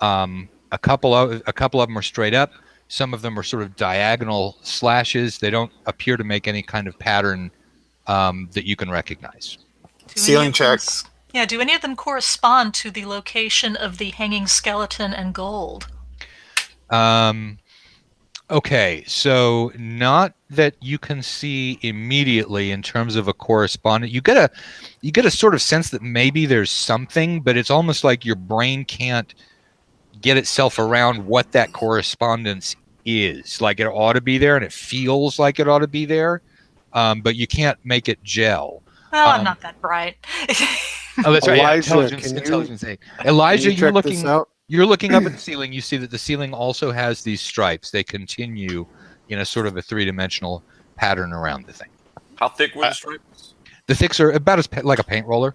A couple of them are straight up. Some of them are sort of diagonal slashes. They don't appear to make any kind of pattern that you can recognize. Do any Ceiling of them check. Yeah, do any of them correspond to the location of the hanging skeleton and gold? Okay, so not that you can see immediately in terms of a correspondent. You get a sort of sense that maybe there's something, but it's almost like your brain can't get itself around what that correspondence is. Like it ought to be there, and it feels like it ought to be there, but you can't make it gel. Well, I'm not that bright. Oh, that's right. Yeah, Elijah, intelligence 8. Elijah, can you check this out? You're looking up at the ceiling. You see that the ceiling also has these stripes. They continue in a sort of a three-dimensional pattern around the thing. How thick were the stripes? The thicks are about as like a paint roller.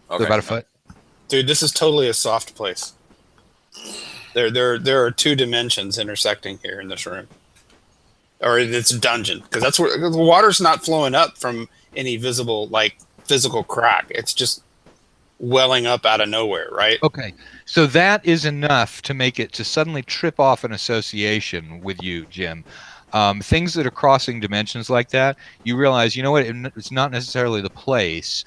Okay. They're about a foot. Dude, this is totally a soft place. There are two dimensions intersecting here in this room, or it's a dungeon, because that's where the water's not flowing up from any visible like physical crack. It's just welling up out of nowhere, right? Okay, so that is enough to make it to suddenly trip off an association with you, Jim. Things that are crossing dimensions like that, you realize, you know what? It's not necessarily the place.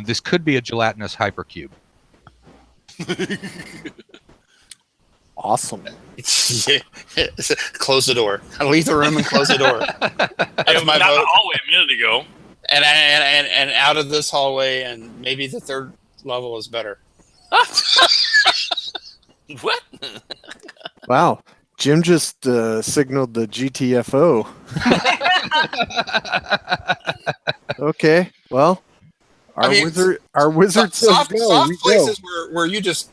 This could be a gelatinous hypercube. Awesome. Yeah. Close the door. Leave the room and close the door. That's my Not vote. the hallway a minute ago. And out of this hallway, and maybe the third level is better. What? Wow. Jim just signaled the GTFO. Okay. Well, our wizard says soft, go. soft We go. places where you just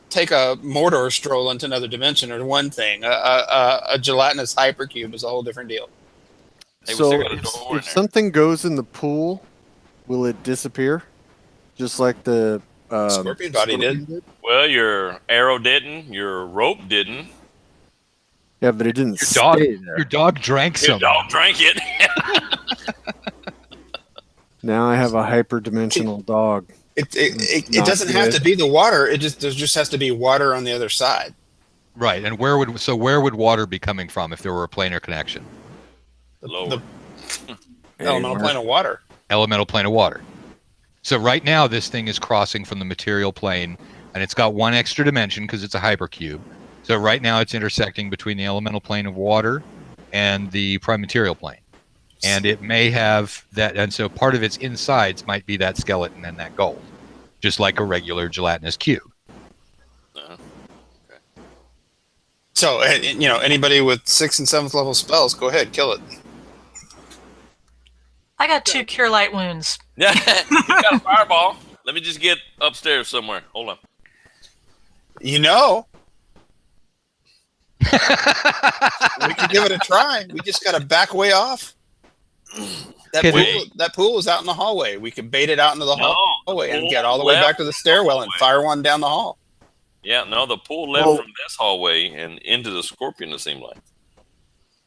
take a Mordor stroll into another dimension or one thing. A gelatinous hypercube is a whole different deal. Hey, we So still got a door in if there. something goes in the pool, will it disappear? Just like the Scorpion body did. Well, your arrow didn't. Your rope didn't. Yeah, but it didn't Your dog, stay there. your dog drank Your some. dog drank it. Now I have a hyperdimensional dog. It Not doesn't have good. to be the water. There just has to be water on the other side. Right, and where would water be coming from if there were a planar connection? Lower. Elemental plane of water. Elemental plane of water. So right now this thing is crossing from the material plane, and it's got one extra dimension because it's a hypercube. So right now it's intersecting between the elemental plane of water and the prime material plane. And it may have that, and so part of its insides might be that skeleton and that gold, just like a regular gelatinous cube. So anybody with 6th and 7th level spells, go ahead, kill it. I got 2 cure light wounds. Yeah, you got a fireball. Let me just get upstairs somewhere. Hold on. We could give it a try. We just got to back way off. That pool is out in the hallway. We could bait it out into the hallway and get all the way back to the stairwell and fire one down the hall. Yeah, no, the pool left from this hallway and into the scorpion, it seemed like.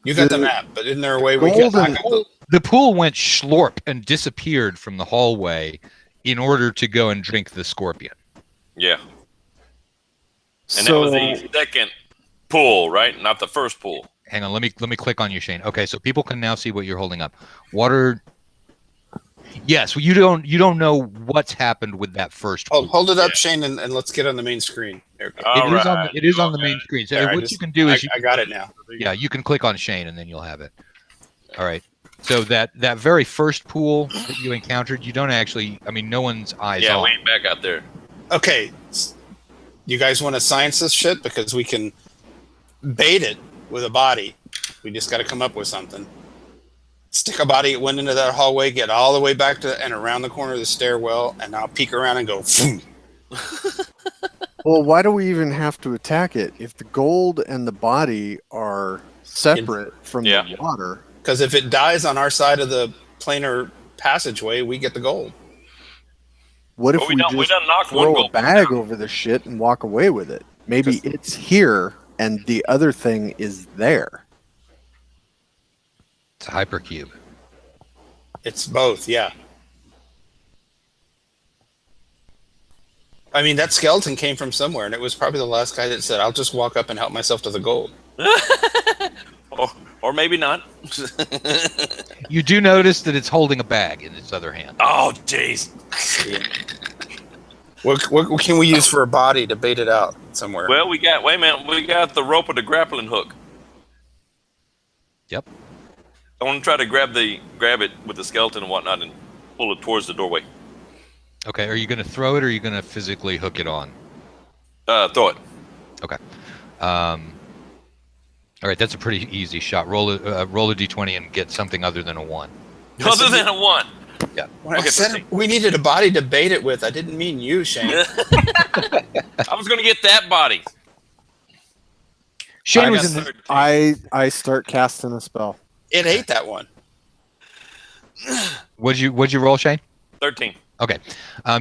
You got the map, but isn't there a way we Gold can and- back up The pool went schlorp and disappeared from the hallway in order to go and drink the scorpion. Yeah. And So that was the second pool, right? Not the first pool. Hang on, let me click on you, Shane. Okay, so people can now see what you're holding up. Water. Yes, well, you don't know what's happened with that first pool. hold it up, Shane, and let's get on the main screen. There we go. It is on the main screen. So There, what you can do is I got it now. you can click on Shane and then you'll have it. All right. So that very first pool that you encountered, you don't actually. I mean, no one's eyes Yeah, on. we ain't back out there. Okay, you guys want to science this shit because we can bait it with a body. We just got to come up with something. Stick a body, it went into that hallway, get all the way back to and around the corner of the stairwell, and I'll peek around and go. Phoom. Well, why do we even have to attack it if the gold and the body are separate from the water? Because if it dies on our side of the planar passageway, we get the gold. What if But we we just done knocked one throw a gold bag down. over the shit and walk away with it? Maybe it's here and the other thing is there. It's a hypercube. It's both, yeah. I mean, that skeleton came from somewhere, and it was probably the last guy that said, I'll just walk up and help myself to the gold. Or maybe not. You do notice that it's holding a bag in its other hand. Oh, jeez. What can we use for a body to bait it out somewhere? Well, we got the rope with the grappling hook. I want to try to grab it with the skeleton and whatnot and pull it towards the doorway. Okay, are you going to throw it or are you going to physically hook it on? Throw it. Okay. All right, that's a pretty easy shot. Roll a d20 and get something other than a 1. Other than a 1. When I Okay, said 13. we needed a body to bait it with, I didn't mean you, Shane. I was going to get that body. Shane I was got in the, 13. I start casting a spell. It ate that one. what'd you roll, Shane? 13. Okay.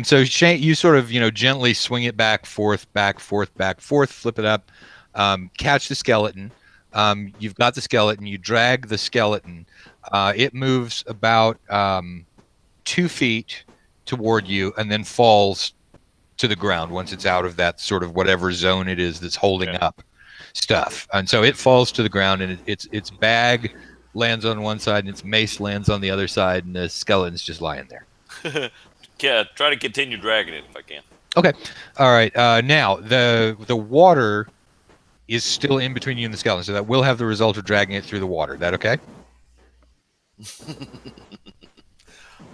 So Shane, you sort of, gently swing it back, forth, flip it up, catch the skeleton. You've got the skeleton. You drag the skeleton. It moves about 2 feet toward you and then falls to the ground once it's out of that sort of whatever zone it is that's holding up stuff. And so it falls to the ground, and its bag lands on one side and its mace lands on the other side, and the skeleton's just lying there. Yeah, try to continue dragging it if I can. Okay. All right. Now the water is still in between you and the skeleton, so that will have the result of dragging it through the water. That okay?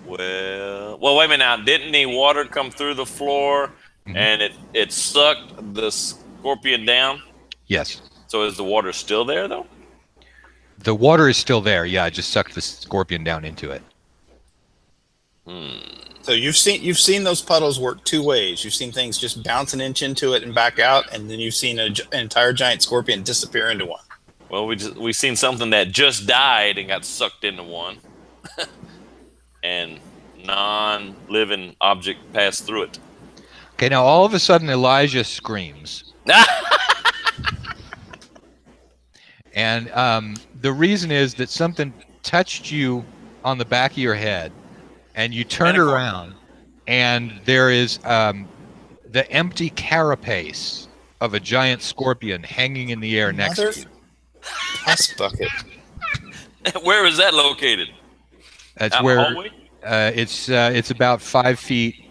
Well, wait a minute now. Didn't the water come through the floor and it sucked the scorpion down? Yes. So is the water still there though? The water is still there. Yeah, I just sucked the scorpion down into it. So you've seen those puddles work 2 ways. You've seen things just bounce an inch into it and back out, and then you've seen an entire giant scorpion disappear into one. Well, we seen something that just died and got sucked into one, and non-living object passed through it. Okay. Now all of a sudden Elijah screams, and the reason is that something touched you on the back of your head. And you turned around, and there is the empty carapace of a giant scorpion hanging in the air next to you. Pest bucket. Where is that located? That's Out in the where hallway? it's about 5 feet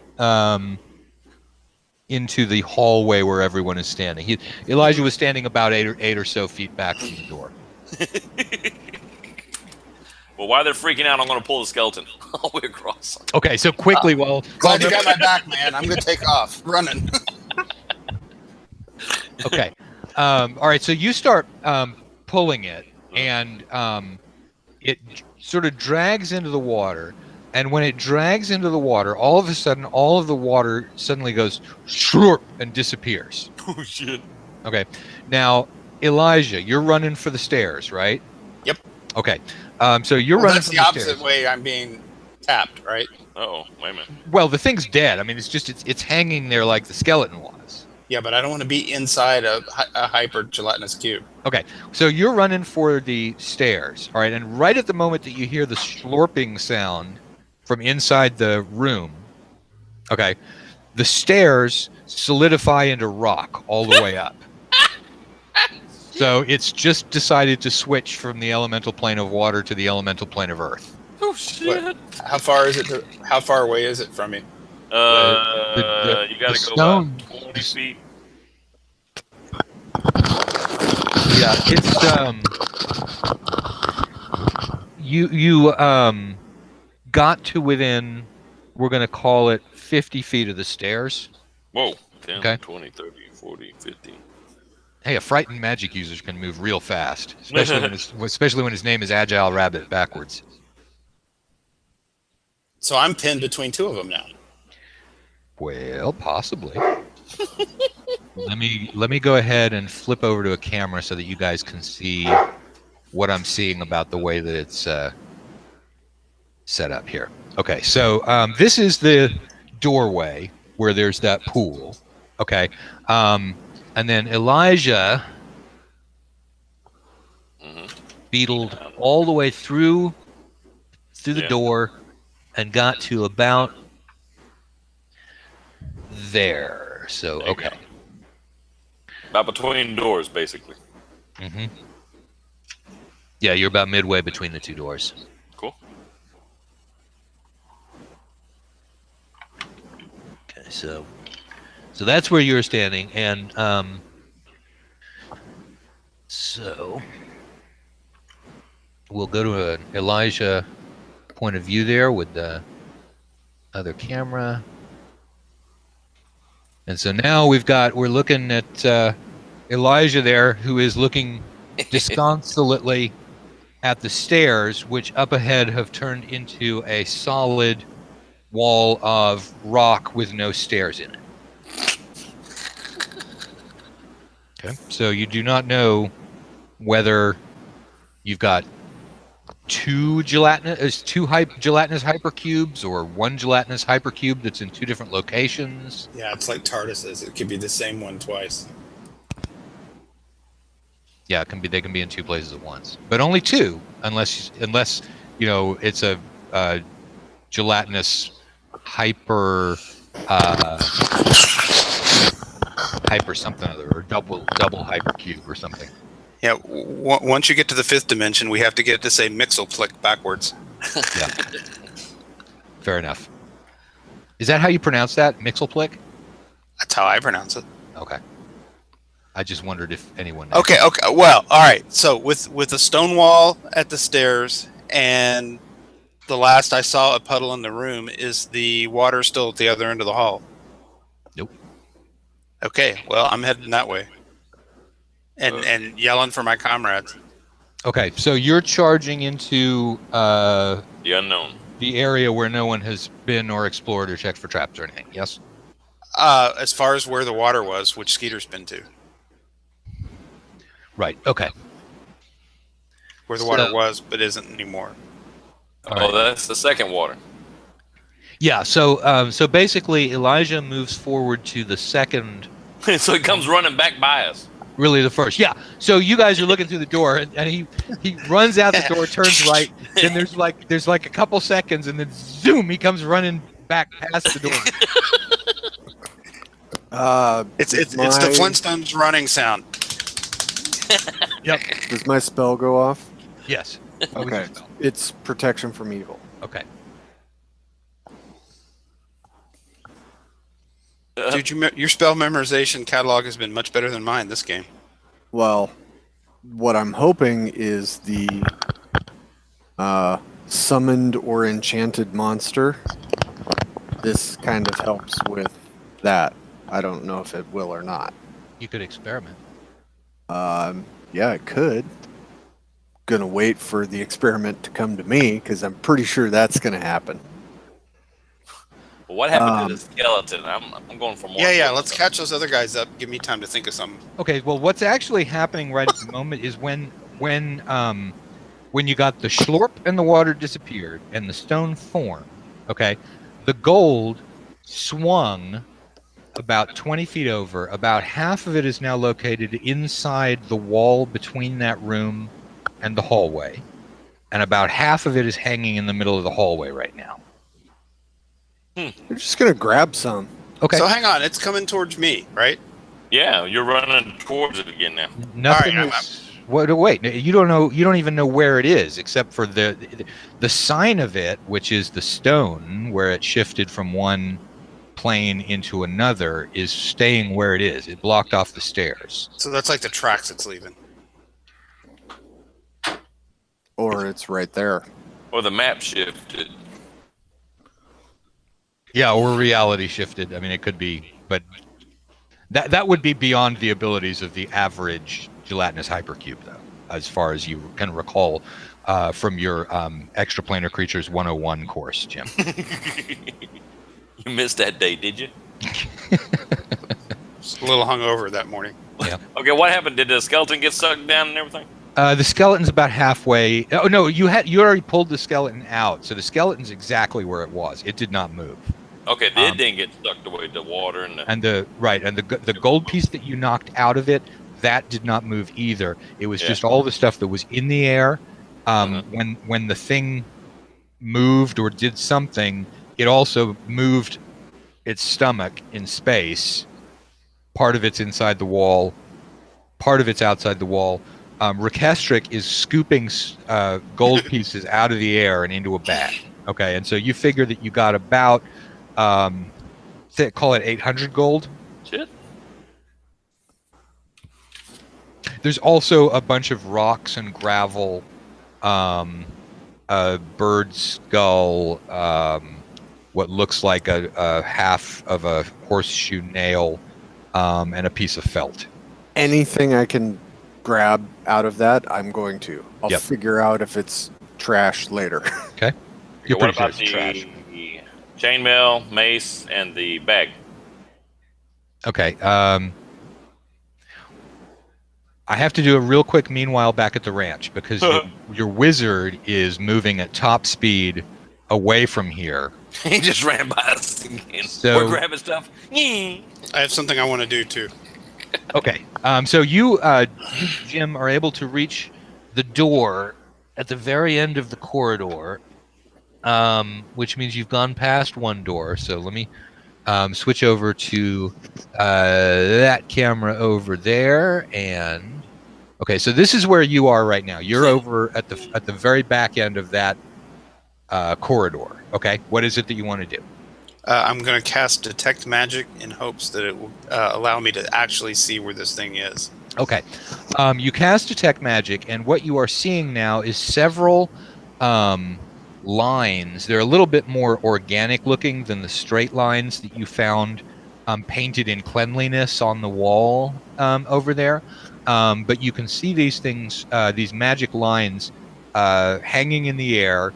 into the hallway where everyone is standing. Elijah was standing about eight or so feet back from the door. Well, while they're freaking out, I'm going to pull the skeleton all the way across. Okay, so quickly, Glad you got my back, man. I'm going to take off. Running. Okay. All right. So you start pulling it, and it sort of drags into the water. And when it drags into the water, all of a sudden, all of the water suddenly goes shroop and disappears. Oh, shit. Okay. Now, Elijah, you're running for the stairs, right? Yep. Okay. So you're running That's for the the opposite stairs. way I'm being tapped, right? Uh-oh, wait a minute. Well, the thing's dead. I mean, it's hanging there like the skeleton was. Yeah, but I don't want to be inside a hyper gelatinous cube. Okay, so you're running for the stairs, all right, and right at the moment that you hear the slurping sound from inside the room, okay, the stairs solidify into rock all the way up. So it's just decided to switch from the elemental plane of water to the elemental plane of earth. Oh, shit. What? How far is it? How far away is it from you? You got to go stone- about 20 feet. Yeah, it's you got to within, we're going to call it 50 feet of the stairs. Whoa. 10, Okay. 20, 30, 40, 50. Hey, a frightened magic user can move real fast, especially when his name is Agile Rabbit backwards. So I'm pinned between 2 of them now. Well, possibly. Let me go ahead and flip over to a camera so that you guys can see what I'm seeing about the way that it's set up here. Okay, so this is the doorway where there's that pool. Okay, and then Elijah beetled all the way through the door and got to about there. So, There you okay. go. About between doors, basically. Mm-hmm. Yeah, you're about midway between the 2 doors. Cool. Okay, so that's where you're standing, and so we'll go to an Elijah point of view there with the other camera. And so now we're looking at Elijah there, who is looking disconsolately at the stairs, which up ahead have turned into a solid wall of rock with no stairs in it. Okay, so you do not know whether you've got two gelatinous hypercubes or one gelatinous hypercube that's in two different locations. Yeah, it's like TARDISes. It could be the same one twice. Yeah, they can be in two places at once, but only two, unless you know it's a gelatinous hyper something other, or double hypercube or something. Yeah, once you get to the fifth dimension, we have to get it to say Mixelplick backwards. Yeah. Fair enough. Is that how you pronounce that? Mixelplick? That's how I pronounce it. Okay. I just wondered if anyone knows. Okay. Well, all right. So with a stone wall at the stairs, and the last I saw a puddle in the room, is the water still at the other end of the hall? Nope. Okay. Well, I'm heading that way. And yelling for my comrades. Okay, so you're charging into The unknown. the area where no one has been or explored or checked for traps or anything, yes? As far as where the water was, which Skeeter's been to. Right, okay. Where the water was, but isn't anymore. Oh, that's the second water. Yeah, so basically Elijah moves forward to the second, So he comes running back by us. really the first. Yeah, so you guys are looking through the door, and he runs out the door, turns right, then there's like a couple seconds, and then zoom, he comes running back past the door. It's the Flintstones running sound. Yep. Does my spell go off? Yes. Okay. It's protection from evil. Okay. Dude, your spell memorization catalog has been much better than mine this game. Well, what I'm hoping is the summoned or enchanted monster. This kind of helps with that. I don't know if it will or not. You could experiment. Yeah, it could. Gonna wait for the experiment to come to me because I'm pretty sure that's gonna happen. Well, what happened to the skeleton? I'm going for more. Yeah. Let's catch those other guys up. Give me time to think of something. Okay, well, what's actually happening right at the moment is when you got the schlorp and the water disappeared and the stone formed, okay, the gold swung about 20 feet over. About half of it is now located inside the wall between that room and the hallway, and about half of it is hanging in the middle of the hallway right now. You're just gonna grab some. Okay. So hang on, it's coming towards me, right? Yeah, you're running towards it again now. Nothing All right, is. Wait, you don't know. You don't even know where it is, except for the sign of it, which is the stone where it shifted from one plane into another, is staying where it is. It blocked off the stairs. So that's like the tracks it's leaving. Or it's right there. Or the map shifted. Yeah, or reality shifted. I mean, it could be, but that would be beyond the abilities of the average gelatinous hypercube, though, as far as you can recall from your Extraplanar Creatures 101 course, Jim. You missed that day, did you? Just a little hungover that morning. Yeah. Okay, what happened? Did the skeleton get sucked down and everything? The skeleton's about halfway. Oh no, you already pulled the skeleton out, so the skeleton's exactly where it was. It did not move. Okay, it didn't get sucked away. The water and the gold piece that you knocked out of it, that did not move either. It was just all the stuff that was in the air. When the thing moved or did something, it also moved its stomach in space. Part of it's inside the wall, part of it's outside the wall. Rekestric is scooping gold pieces out of the air and into a bag. Okay, and so you figure that you got about, call it 800 gold. shit. There's also a bunch of rocks and gravel a bird skull, what looks like a half of a horseshoe nail, and a piece of felt. Anything I can grab out of that, I'm going to. I'll Yep. figure out if it's trash later. Okay. Okay, You're what pretty sure about it's trash. the chainmail, mace, and the bag? Okay. I have to do a real quick meanwhile back at the ranch because your wizard is moving at top speed away from here. He just ran by us again. So- We're grabbing stuff. Yeah. I have something I want to do too. Okay. So you, Jim, are able to reach the door at the very end of the corridor, which means you've gone past one door. So let me switch over to that camera over there, and okay. So this is where you are right now. You're over at the very back end of that corridor. Okay. What is it that you want to do? I'm going to cast Detect Magic in hopes that it will allow me to actually see where this thing is. Okay. You cast Detect Magic, and what you are seeing now is several lines. They're a little bit more organic looking than the straight lines that you found painted in cleanliness on the wall over there. But you can see these things, these magic lines hanging in the air.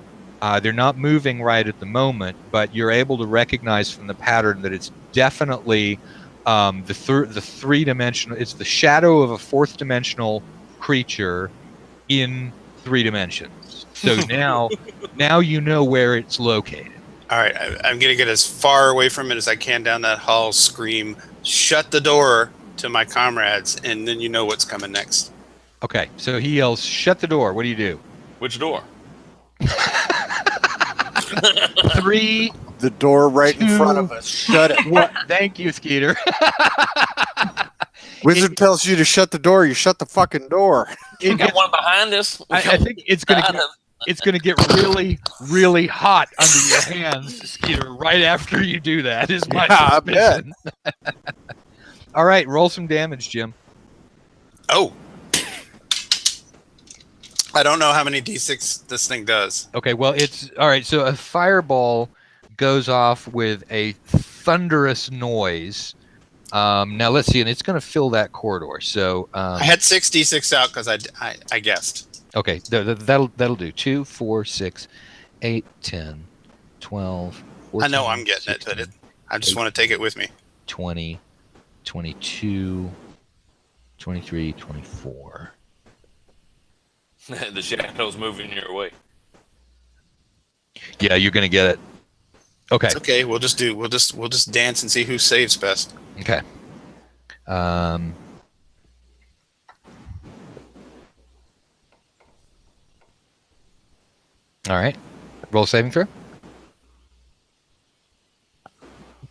They're not moving right at the moment, but you're able to recognize from the pattern that it's definitely the three-dimensional. It's the shadow of a fourth-dimensional creature in 3 dimensions. So now you know where it's located. All right, I'm going to get as far away from it as I can down that hall, scream, shut the door to my comrades, and then you know what's coming next. Okay, so he yells, "Shut the door!" What do you do? Which door? 3. The door right in front of us. Shut it. What? Thank you, Skeeter. Wizard tells you to shut the door. You shut the fucking door. We got one behind us. I think it's gonna get really, really hot under your hands, Skeeter. Right after you do that, is my Yeah, I bet. suspicion. All right, roll some damage, Jim. Oh. I don't know how many d6 this thing does. Okay, well, it's all right. So a fireball goes off with a thunderous noise. Now let's see, and it's going to fill that corridor. So I had 6 d6 out because I guessed. okay, that'll do. 2, 4, 6, 8, 10, 12, 14, I know I'm getting 16, it, but I just want to take it with me. 20, 22, 23, 24. The shadow's moving your way. Yeah, you're gonna get it. Okay. It's okay. We'll just dance and see who saves best. Okay. All right. Roll saving throw.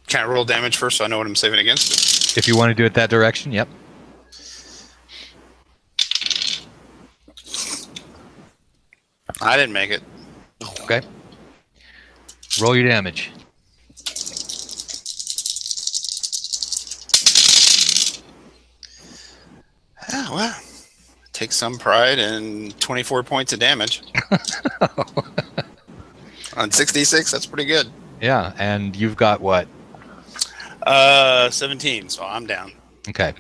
Can I roll damage first so I know what I'm saving against? If you want to do it that direction, yep. I didn't make it. Okay. Roll your damage. Oh, well. Take some pride in 24 points of damage. On 66, that's pretty good. Yeah, and you've got what? 17, so I'm down. Okay.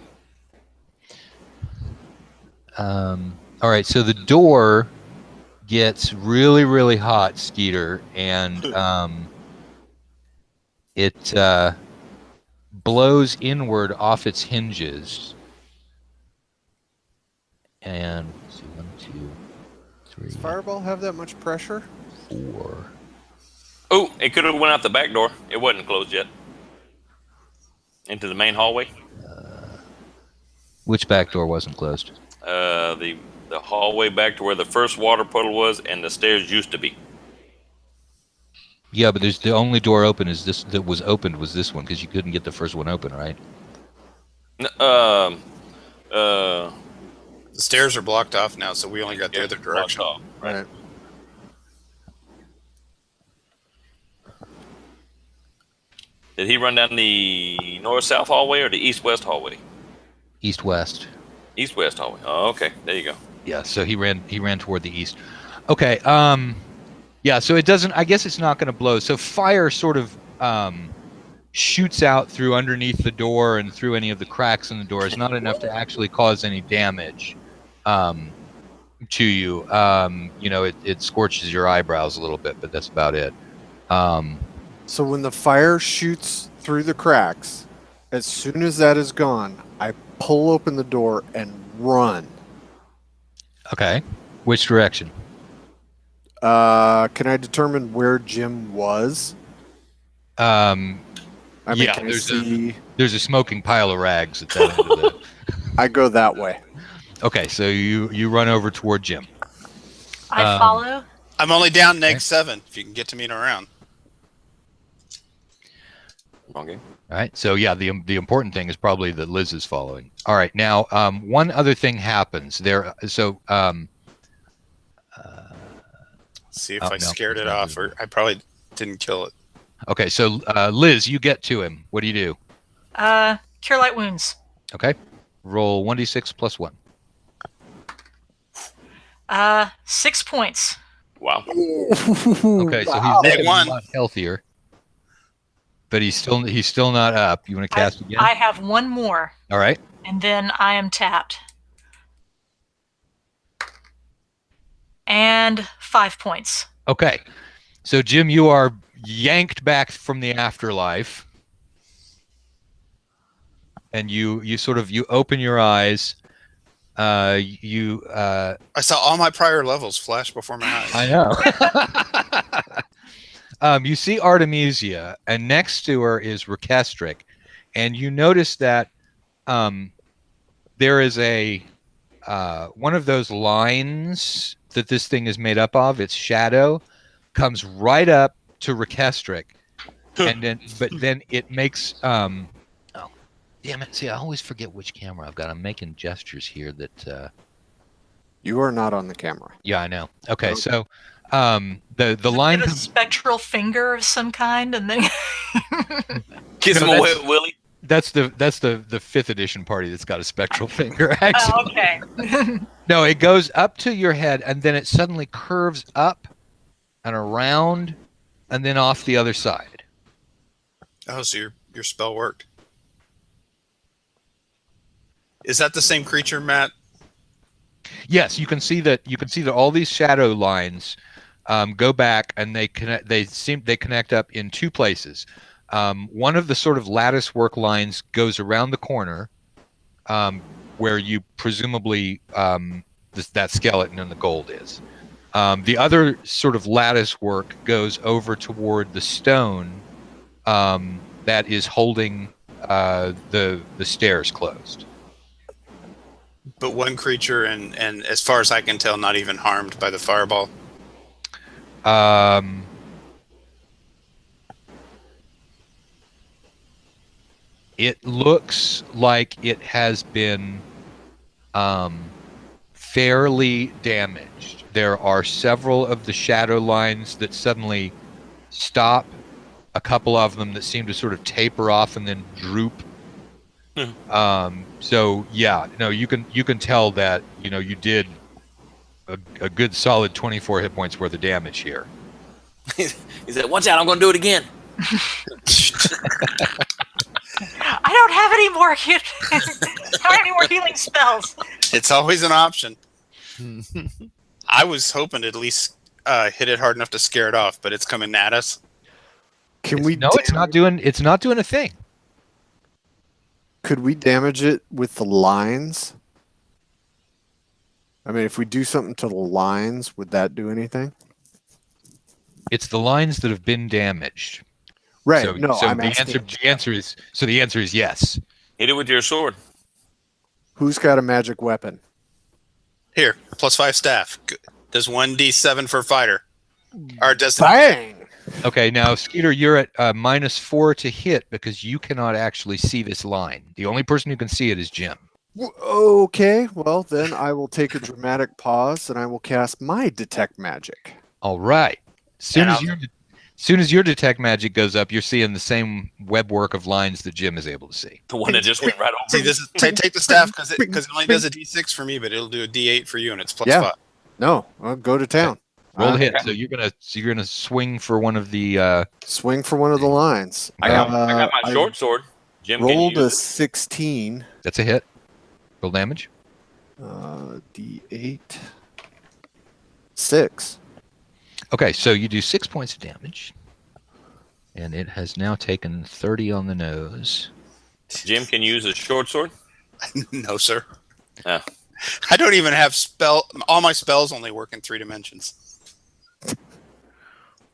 All right, so the door gets really, really hot, Skeeter, and it blows inward off its hinges. And let's see, 1, 2, 3, Does Fireball have that much pressure? 4. Oh, it could have went out the back door. It wasn't closed yet. Into the main hallway. Which back door wasn't closed? The hallway back to where the first water puddle was and the stairs used to be. Yeah, but there's the only door open is this that was opened was this one because you couldn't get the first one open, right? The stairs are blocked off now, so we only got the other direction. Blocked off, right. Did he run down the north-south hallway or the east-west hallway? East-west. East-west hallway. Oh, okay. There you go. Yeah, so he ran toward the east. Okay. Yeah. So it doesn't. I guess it's not going to blow. So fire sort of shoots out through underneath the door and through any of the cracks in the door. It's not enough to actually cause any damage to you. It scorches your eyebrows a little bit, but that's about it. So when the fire shoots through the cracks, as soon as that is gone, I pull open the door and run. Okay. Which direction? Can I determine where Jim was? Yeah, can I see? There's a smoking pile of rags at that end of the... I go that way. Okay, so you run over toward Jim. I follow. I'm only down -7 if you can get to me in a round. Wrong game. All right, so yeah, the important thing is probably that Liz is following. All right, now one other thing happens there. So See if I scared it off, or I probably didn't kill it. okay, so Liz, you get to him. What do you do? Cure light wounds. Okay, roll 1d6 plus 1. 6 points. Wow. Okay, so he's looking a lot healthier, but he's still not up. You want to cast again? I have one more, All right. and then I am tapped. And 5 points. Okay, so Jim, you are yanked back from the afterlife, and you open your eyes. I saw all my prior levels flash before my eyes. I know. You see Artemisia, and next to her is Rekestric, and you notice that there is a one of those lines that this thing is made up of. Its shadow comes right up to Rekestric, and then it makes oh damn it! See, I always forget which camera I've got. I'm making gestures here that. You are not on the camera. Yeah, I know. Okay, so the line Get a spectral finger of some kind, and then Kiss him away, Willie. that's the 5th edition party that's got a spectral finger. Actually, oh, okay. no, it goes up to your head, and then it suddenly curves up and around, and then off the other side. Oh, so your spell worked. Is that the same creature, Matt? Yes, you can see that. You can see that all these shadow lines go back, and they connect. They connect up in 2 places. One of the sort of lattice work lines goes around the corner, where you presumably that skeleton and the gold is. The other sort of lattice work goes over toward the stone that is holding the stairs closed. But one creature, and as far as I can tell, not even harmed by the fireball. It looks like it has been fairly damaged. There are several of the shadow lines that suddenly stop, a couple of them that seem to sort of taper off and then droop. So yeah, no, you can tell that you did a good solid 24 hit points worth of damage here. He said, "Watch out! I'm going to do it again." I don't have any more healing spells. It's always an option. I was hoping to at least hit it hard enough to scare it off, but it's coming at us. It's not doing a thing. Could we damage it with the lines? I mean, if we do something to the lines, would that do anything? It's the lines that have been damaged. Right. So, no, so I'm the answer is yes. Hit it with your sword. Who's got a magic weapon? Here, +5 staff. Does 1d7 for fighter. Or does Bang! Okay, now Skeeter, you're at -4 to hit because you cannot actually see this line. The only person who can see it is Jim. Okay, well then I will take a dramatic pause and I will cast my detect magic. All right. Soon as your detect magic goes up, you're seeing the same web work of lines that Jim is able to see. The one that just went right over. See, this is, take the staff because it only does a d6 for me, but it'll do a d8 for you, and it's +5. No, I'll go to town. Roll to hit. So you're gonna swing for one of the. Swing for one of the lines. I got my short sword. Jim, can you Rolled a use it? 16. That's a hit. Roll damage. D8. 6. Okay, so you do 6 points of damage, and it has now taken 30 on the nose. Jim, can you use a short sword? No, sir. Ah. I don't even have spell. All my spells only work in 3 dimensions.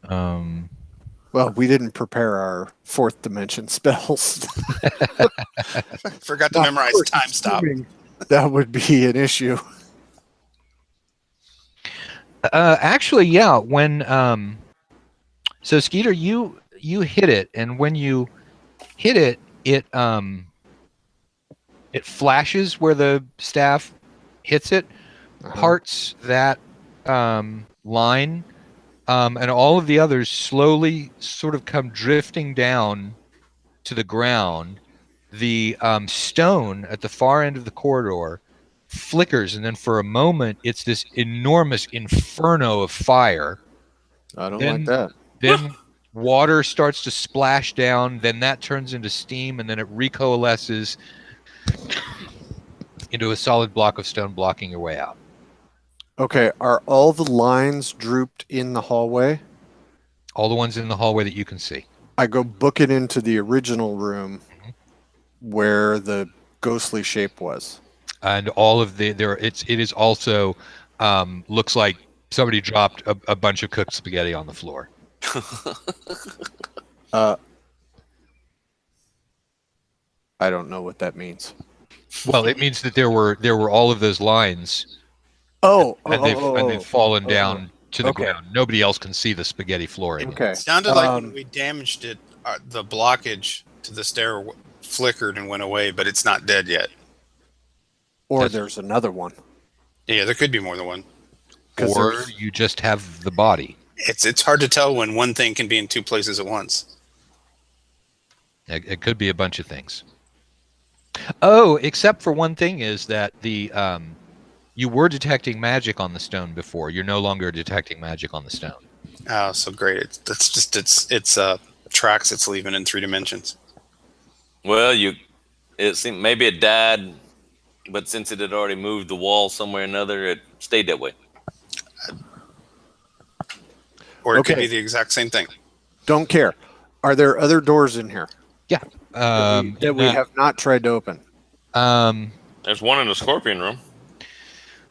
Well, we didn't prepare our 4th dimension spells. Forgot to memorize time stop. That would be an issue. Actually, yeah. When so Skeeter, you hit it, and when you hit it, it flashes where the staff hits it, parts that line, and all of the others slowly sort of come drifting down to the ground. The stone at the far end of the corridor flickers, and then for a moment it's this enormous inferno of fire. I don't like that. Then water starts to splash down, then that turns into steam, and then it recoalesces into a solid block of stone blocking your way out. Okay, are all the lines drooped in the hallway? All the ones in the hallway that you can see. I go book it into the original room where the ghostly shape was. And all of it is also looks like somebody dropped a bunch of cooked spaghetti on the floor. I don't know what that means. Well, it means that there were all of those lines. And they've fallen down to the ground. Nobody else can see the spaghetti floor anymore. Okay. It sounded like when we damaged it, the blockage to the stair flickered and went away, but it's not dead yet. Or there's another one. Yeah, there could be more than one. Or you just have the body. It's hard to tell when one thing can be in 2 places at once. It could be a bunch of things. Oh, except for one thing is that the you were detecting magic on the stone before. You're no longer detecting magic on the stone. Oh, so great! It's tracks it's leaving in 3 dimensions. Well, it seemed maybe it died, but since it had already moved the wall somewhere or another, it stayed that way. Or it could be the exact same thing. Don't care. Are there other doors in here? Yeah. That we have not tried to open? There's one in the scorpion room.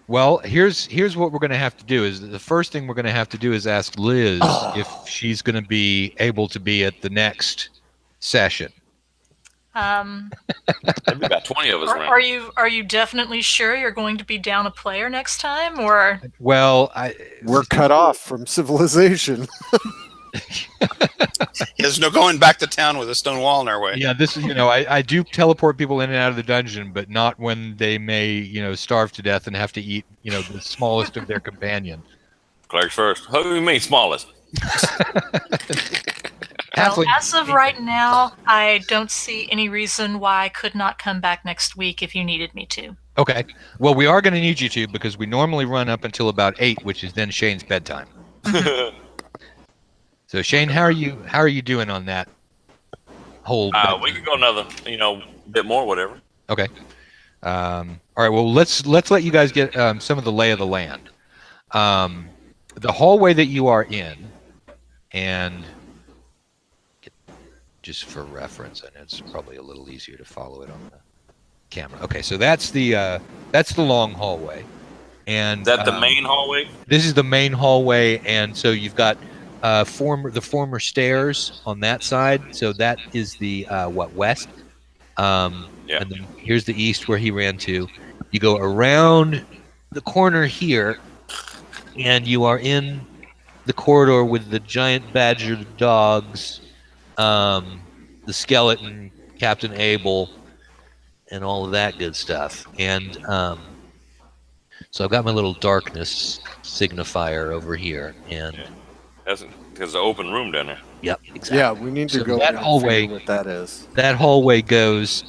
Well, here's what we're going to have to do. Is the first thing we're going to have to do is ask Liz if she's going to be able to be at the next session. There'd be about 20 of us around. Are you definitely sure you're going to be down a player next time, or? Well, we're cut off from civilization. There's no going back to town with a stone wall in our way. Yeah, this is I do teleport people in and out of the dungeon, but not when they may starve to death and have to eat the smallest of their companion. Clerks first. Who do you mean smallest? Well, as of right now, I don't see any reason why I could not come back next week if you needed me to. Okay. Well, we are going to need you to, because we normally run up until about 8, which is then Shane's bedtime. So Shane, how are you doing on that whole? We could go another, bit more, whatever. Okay. All right. Well, let's let you guys get some of the lay of the land. The hallway that you are in, and just for reference, and it's probably a little easier to follow it on the camera. Okay, so that's the long hallway, and is that the main hallway? This is the main hallway, and so you've got the former stairs on that side. So that is the west. Yeah. And then here's the east where he ran to. You go around the corner here, and you are in the corridor with the giant badger dogs, the skeleton, Captain Abel, and all of that good stuff. And so I've got my little darkness signifier over here, and that's because the open room down there. Yep, exactly. Yeah, we need to go that hallway. What that is? That hallway goes.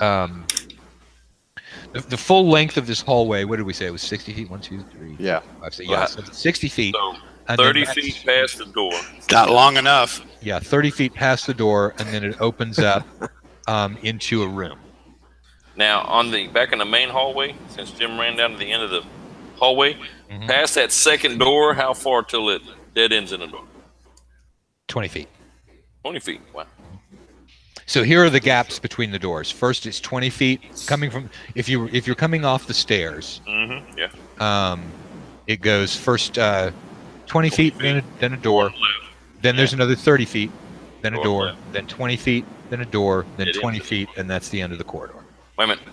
The full length of this hallway. What did we say? It was 60 feet. 1, 2, 3. Yeah. 5, 6. Yeah, so 60 feet. So and 30 then feet past the door. Not long enough. Yeah, 30 feet past the door, and then it opens up into a room. Now, back in the main hallway, since Jim ran down to the end of the hallway, past that second door, how far till it dead ends in the door? 20 feet. 20 feet. Wow. So here are the gaps between the doors. First, it's 20 feet coming from if you're coming off the stairs. Yeah. It goes first 20 feet, then a door. Then there's another 30 feet, then a door, then 20 feet, then a door, then 20 feet, and that's the end of the corridor. Wait a minute.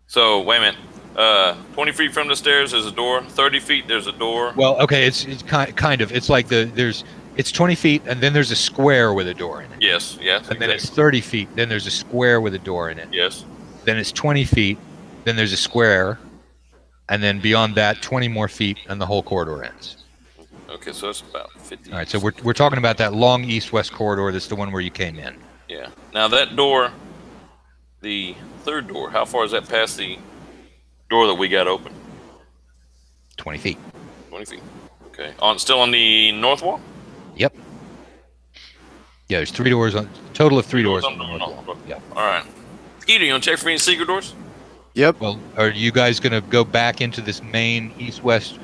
So, wait a minute. 20 feet from the stairs there's a door. 30 feet there's a door. Well, okay, it's kind of. It's like it's 20 feet, and then there's a square with a door in it. Yes. And then it's 30 feet, then there's a square with a door in it. Yes. Then it's 20 feet, then there's a square, and then beyond that, 20 more feet, and the whole corridor ends. Okay, so it's about 50. All right, so we're talking about that long east-west corridor. That's the one where you came in. Yeah. Now that door, the third door, how far is that past the door that we got open? 20 feet. 20 feet. Okay. Still on the north wall? Yep. Yeah, there's 3 doors on total of 3 doors on the north north wall. Yeah. All right. Skeeter, you want to check for any secret doors? Yep. Well, are you guys going to go back into this main east-west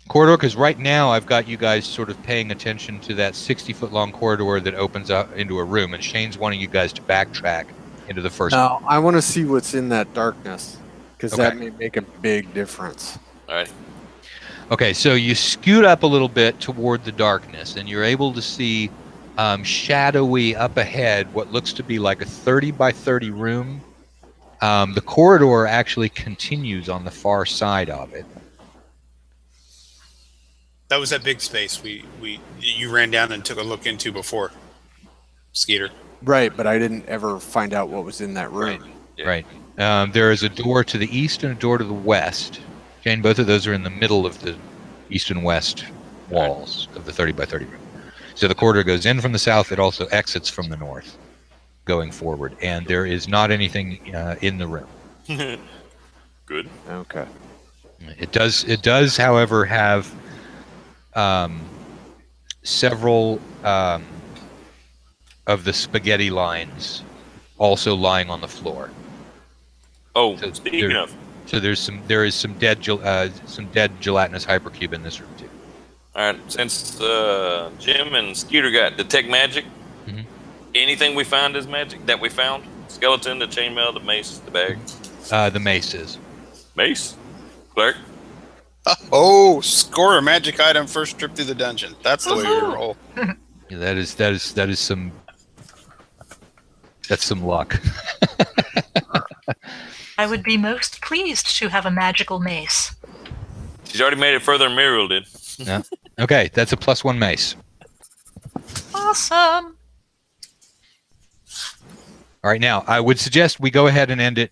corridor? Because right now I've got you guys sort of paying attention to that 60-foot long corridor that opens up into a room, and Shane's wanting you guys to backtrack into the first. Now, I want to see what's in that darkness, because that Okay. may make a big difference. All right. Okay, so you scoot up a little bit toward the darkness, and you're able to see shadowy up ahead what looks to be like a 30 by 30 room. The corridor actually continues on the far side of it. That was that big space you ran down and took a look into before, Skeeter. Right, but I didn't ever find out what was in that room. Yeah. Right. There is a door to the east and a door to the west. Jane, both of those are in the middle of the east and west walls of the 30 by 30 room. So the corridor goes in from the south. It also exits from the north, going forward. And there is not anything in the room. Good. Okay. It does, however, have several of the spaghetti lines also lying on the floor. Oh, So speaking there- of, So there is some dead gelatinous hypercube in this room too. all right, since Jim and Skeeter got detect magic, Mhm. anything we find is magic that we found? Skeleton, the chainmail, the mace, the bag. The mace is. Mace? Cleric? Oh, score a magic item first trip through the dungeon. That's the way we Woohoo. roll. Yeah, that is some. That's some luck. I would be most pleased to have a magical mace. She's already made it further than Muriel did. Yeah. Okay, that's a +1 mace. Awesome. All right, now I would suggest we go ahead and end it.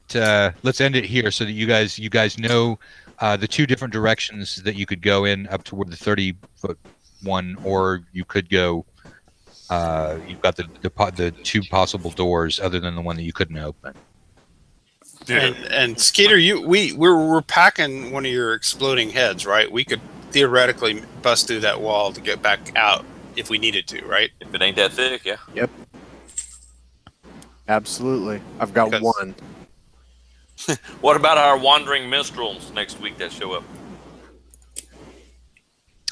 Let's end it here so that you guys know the 2 different directions that you could go in up toward the 30-foot one, or you could go. You've got the 2 possible doors other than the one that you couldn't open. And Skeeter, we're packing one of your exploding heads, right? We could theoretically bust through that wall to get back out if we needed to, right? If it ain't that thick, yeah. Yep. Absolutely. I've got Because- one. What about our wandering minstrels next week that show up?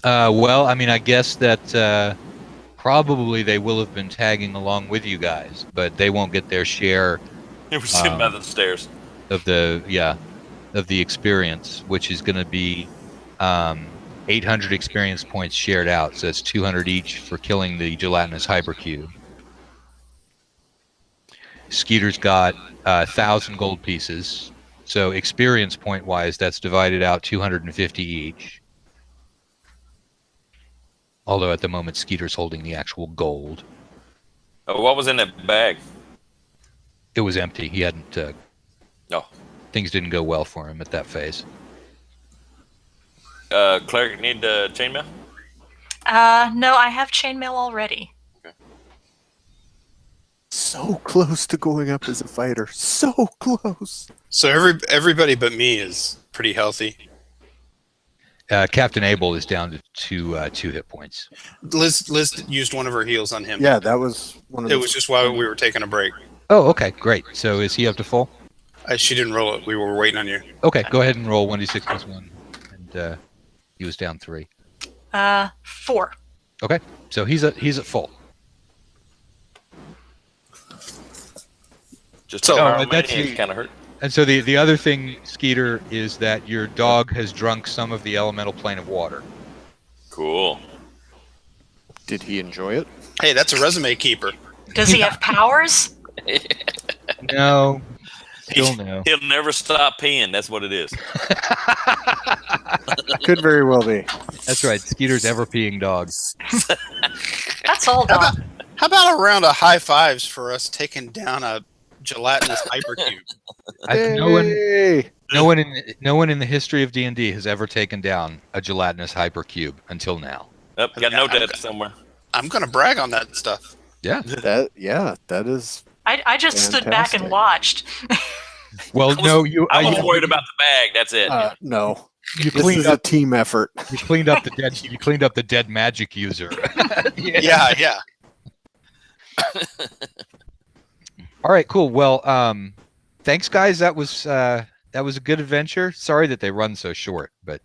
Well, I mean, I guess that probably they will have been tagging along with you guys, but they won't get their share They were sitting by the stairs. of the experience, which is going to be 800 experience points shared out. So it's 200 each for killing the gelatinous hypercube. Skeeter's got 1,000 gold pieces. So experience point wise, that's divided out 250 each. Although at the moment, Skeeter's holding the actual gold. What was in that bag? It was empty. He hadn't. No. Things didn't go well for him at that phase. Cleric need chainmail? No, I have chainmail already. So close to going up as a fighter. So close. So everybody but me is pretty healthy. Captain Abel is down to two hit points. Liz used one of her heals on him. Yeah, that was one of It the. was just while we were taking a break. Oh, okay, great. So is he up to full? She didn't roll it. We were waiting on you. Okay, go ahead and roll 1d6 plus 1. And he was down 3. 4. Okay, so he's at full. Just So, that's kind of hurt. And so the other thing, Skeeter, is that your dog has drunk some of the elemental plane of water. Cool. Did he enjoy it? Hey, that's a resume keeper. Does he have powers? No. Still no. He'll never stop peeing. That's what it is. Could very well be. That's right. Skeeter's ever peeing dog. That's all dog. How about a round of high fives for us taking down a gelatinous hypercube? No one in the history of D&D has ever taken down a gelatinous hypercube until now. Got no debt somewhere. I'm going to brag on that stuff. Yeah. That is. I just stood back and Fantastic. watched. Well, I was worried about the bag. That's it. No. you This cleaned is a up team effort. you cleaned up the dead magic user. Yeah. All right, cool. Well, thanks guys. That was a good adventure. Sorry that they run so short, but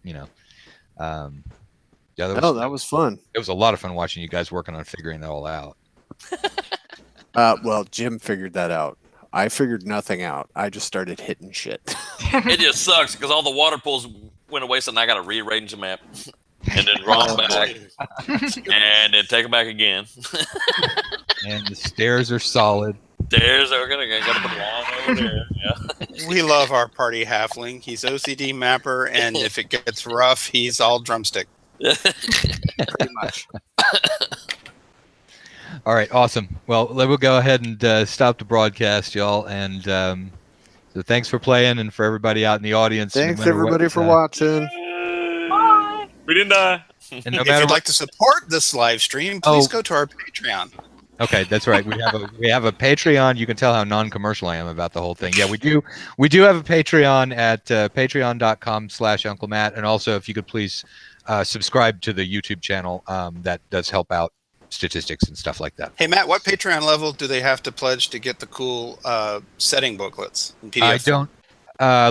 That was fun. it was a lot of fun watching you guys working on figuring that all out. Well, Jim figured that out. I figured nothing out. I just started hitting shit. It just sucks because all the water pools went away, so now I got to rearrange the map and then draw them back and then take them back again. And the stairs are solid. There's we're gonna put a line over there. Yeah. We love our party halfling. He's OCD mapper, and if it gets rough, he's all drumstick. Pretty much. All right, awesome. Well, we'll go ahead and stop the broadcast, y'all. And so thanks for playing, and for everybody out in the audience. no Thanks matter everybody what, for watching. Bye. We didn't die. And no If matter you'd what, like to support this live stream, please Oh. go to our Patreon. okay, that's right. We have a Patreon. You can tell how non-commercial I am about the whole thing. Yeah, we do have a Patreon at patreon.com/Uncle Matt, and also if you could please subscribe to the YouTube channel. That does help out statistics and stuff like that. Hey, Matt, what Patreon level do they have to pledge to get the cool setting booklets in PDF? I don't.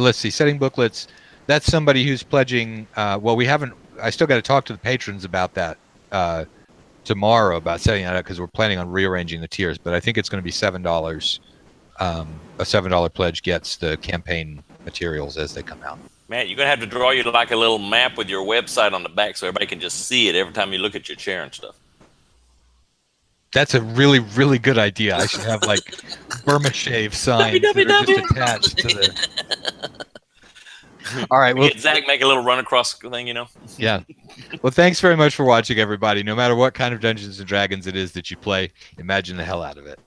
Let's see. Setting booklets. That's somebody who's pledging. Well, we haven't. I still got to talk to the patrons about that tomorrow about setting that up because we're planning on rearranging the tiers. But I think it's going to be $7. A $7 pledge gets the campaign materials as they come out. Matt, you're gonna have to draw you like a little map with your website on the back so everybody can just see it every time you look at your chair and stuff. That's a really, really good idea. I should have like Burma Shave signs that are just attached to the. All right. Well, Zach make a little run across thing, you know. yeah. Well, thanks very much for watching, everybody. No matter what kind of Dungeons and Dragons it is that you play, imagine the hell out of it.